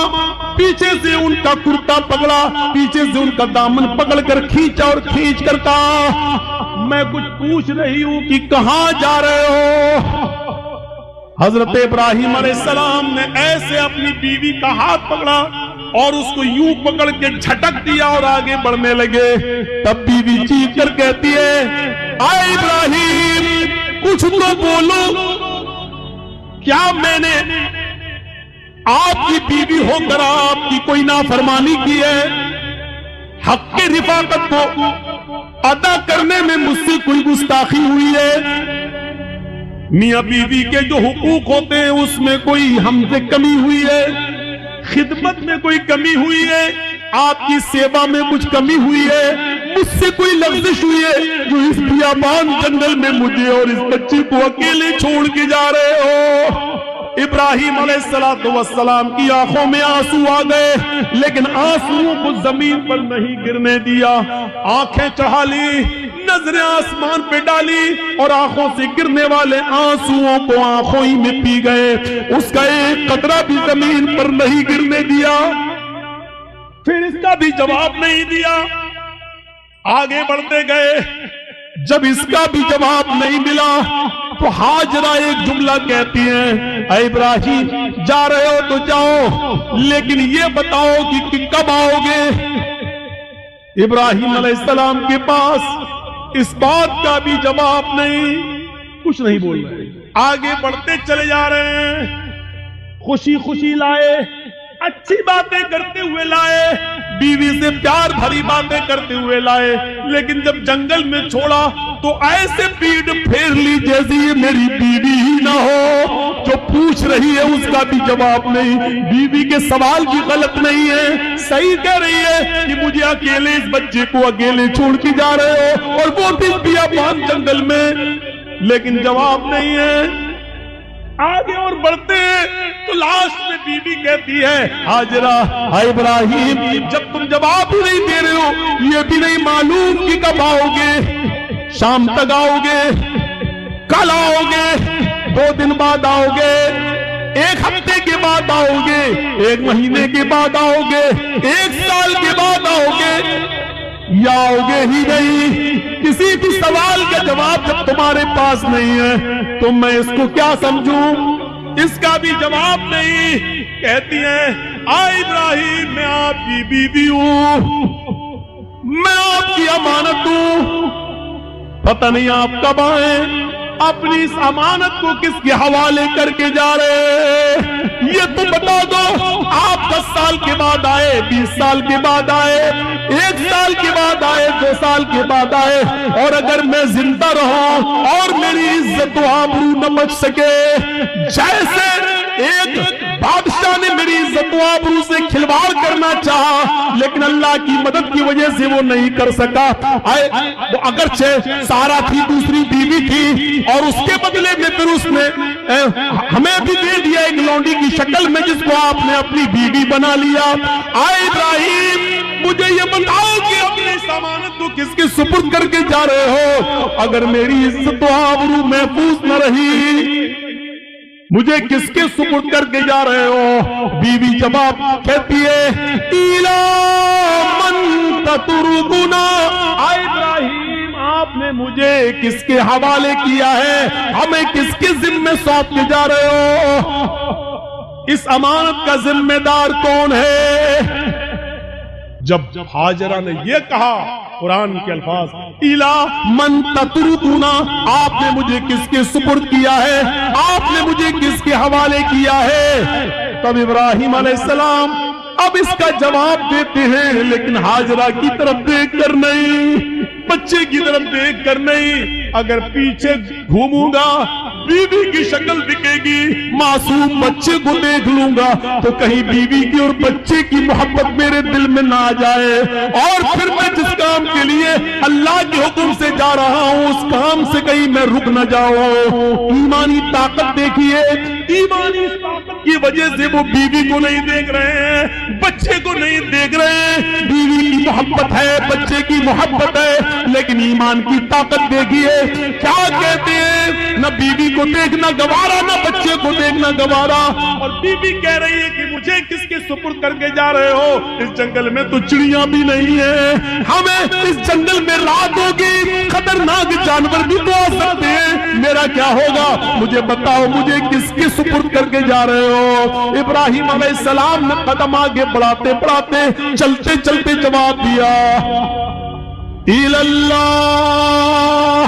पीछे से उनका कुर्ता पकड़ा, पीछे से उनका दामन पकड़कर खींचा और खींच कर कहा, मैं कुछ पूछ रही हूं कि कहां जा रहे हो? हजरत इब्राहिम अलैहिस्सलाम ने ऐसे अपनी बीवी का हाथ पकड़ा और उसको यूं पकड़ के झटक दिया और आगे बढ़ने लगे। तब बीवी चीख कर कहती है, आए इब्राहिम, कुछ तो बोलो, क्या मैंने आपकी बीवी होकर आपकी कोई नाफरमानी की है? हक के रिफाकत को अदा करने में मुझसे कोई गुस्ताखी हुई है? मियां बीवी के जो हुकूक होते हैं उसमें कोई हमसे कमी हुई है? खिदमत में कोई कमी हुई है? आपकी सेवा में कुछ कमी हुई है? मुझसे कोई लफ्जिश हुई है जो इस बियाबान जंगल में मुझे और इस बच्चे को अकेले छोड़ के जा रहे हो? इब्राहिम अलैहिस्सलाम की आंखों में आंसू आ गए, लेकिन आंसुओं को जमीन पर नहीं गिरने दिया। आंखें चढ़ा ली, नजरें आसमान पे डाली और आंखों से गिरने वाले आंसुओं को आंखों ही में पी गए। उसका एक कतरा भी जमीन पर नहीं गिरने दिया, फिर इसका भी जवाब नहीं दिया। आगे बढ़ते गए, جب اس کا بھی جواب نہیں ملا تو ہاجرہ ایک جملہ کہتی ہیں، اے ابراہیم جا رہے ہو تو جاؤ، لیکن یہ بتاؤ کہ کب آؤ گے؟ ابراہیم علیہ السلام کے پاس اس بات کا بھی جواب نہیں، کچھ نہیں بول رہے، آگے بڑھتے چلے جا رہے ہیں، خوشی خوشی لائے، اچھی باتیں کرتے ہوئے لائے، بیوی سے پیار بھری باتیں کرتے ہوئے لائے، لیکن جب جنگل میں چھوڑا تو ایسے پیٹ پھیر لی جیسے یہ میری بیوی ہی نہ ہو، جو پوچھ رہی ہے اس کا بھی جواب نہیں، بیوی کے سوال بھی غلط نہیں ہے، صحیح کہہ رہی ہے کہ مجھے اکیلے اس بچے کو اکیلے چھوڑ کے جا رہے ہو، اور وہ بھی بیابان جنگل میں، لیکن جواب نہیں ہے۔ آگے اور بڑھتے تو لاسٹ میں بی بی کہتی ہے، ہاجرہ اے ابراہیم جب تم جواب ہی نہیں دے رہے ہو، یہ بھی نہیں معلوم کہ کب آؤ گے، شام تک آؤ گے، کل آؤ گے، 2 دن بعد آؤ گے، 1 ہفتے کے بعد آؤ گے، 1 مہینے کے بعد آؤ گے، 1 سال کے بعد آؤ گے، یا آؤ گے ہی نہیں۔ کسی بھی سوال کا جواب جب تمہارے پاس نہیں ہے تو میں اس کو کیا سمجھوں؟ اس کا بھی جواب نہیں۔ کہتی ہیں، آئے ابراہیم میں آپ کی بیوی ہوں، میں آپ کی امانت ہوں، پتہ نہیں آپ کب آئیں، اپنی اس امانت کو کس کے حوالے کر کے جا رہے؟ یہ تو بتا دو، آپ 10 سال کے بعد آئے، 20 سال کے بعد آئے، 1 سال کے بعد آئے، 2 سال کے بعد آئے، اور اگر میں زندہ رہا اور میری عزت و آبرو نہ بچ سکے، جیسے ایک بادشاہ نے میری عزت و آبرو سے کھلواڑ کرنا چاہا لیکن اللہ کی مدد کی وجہ سے وہ نہیں کر سکا، وہ اگرچہ سارا تھی، دوسری بیوی تھی، اور اس کے بدلے میں پھر اس نے ہمیں بھی دے دیا ایک لونڈی کی شکل میں جس کو آپ نے اپنی بیوی بنا لیا۔ آئے ابراہیم مجھے یہ بتاؤ کہ اپنے اس امانت کو کس کے سپرد کر کے جا رہے ہو؟ اگر میری عزت و آبرو محفوظ نہ رہی، مجھے کس کے سپرد کر کے جا رہے ہو؟ بیوی جواب کہتی ہے، ایلا من تترکنا، آئے ابراہیم آپ نے مجھے کس کے حوالے کیا ہے؟ ہمیں کس کے ذمہ سونپ کے جا رہے ہو؟ اس امانت کا ذمہ دار کون ہے؟ جب ہاجرہ نے یہ کہا، قرآن کے الفاظ، اِلَا مَن تَتْرُكُنَا، آپ نے مجھے کس کے سپرد کیا ہے، آپ نے مجھے کس کے حوالے کیا ہے؟ تب ابراہیم علیہ السلام اب اس کا جواب دیتے ہیں، لیکن ہاجرہ کی طرف دیکھ کر نہیں، بچے کی طرف دیکھ کر نہیں۔ اگر پیچھے گھوموں گا بیوی کی شکل دکھے گی، معصوم بچے کو دیکھ لوں گا تو کہیں بیوی کی اور بچے کی محبت میرے دل میں نہ آ جائے، اور پھر میں جس کام کے لیے اللہ کے حکم سے جا رہا ہوں اس کام سے کہیں میں رک نہ جاؤں۔ ایمانی طاقت دیکھیے، ایمانی طاقت کی وجہ سے وہ بیوی کو نہیں دیکھ رہے ہیں، بچے کو نہیں دیکھ رہے ہیں۔ بیوی کی محبت ہے، بچے کی محبت ہے، لیکن ایمان کی طاقت دیکھیے کیا کہتے ہیں، نہ بیوی کو دیکھنا گوارا، نہ بچے کو دیکھنا گوارا، اور بیوی کہہ رہی ہے کہ مجھے کس کے سپرد کر کے جا رہے ہو؟ اس جنگل میں تو چڑیاں بھی نہیں ہیں، ہمیں اس جنگل میں رات ہوگی، خطرناک جانور بھی تو آ سکتے ہیں، میرا کیا ہوگا؟ مجھے بتاؤ مجھے کس کے سپرد کر کے جا رہے ہو؟ ابراہیم علیہ السلام نے قدم آگے بڑھاتے بڑھاتے چلتے چلتے جواب دیا، اللہ،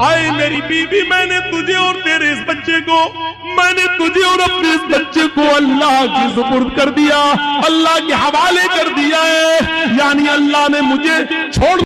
آئے میری بیوی، میں نے تجھے اور تیرے اس بچے کو، میں نے تجھے اور اپنے اس بچے کو اللہ کی سپرد کر دیا، اللہ کے حوالے کر دیا ہے، یعنی اللہ نے مجھے چھوڑ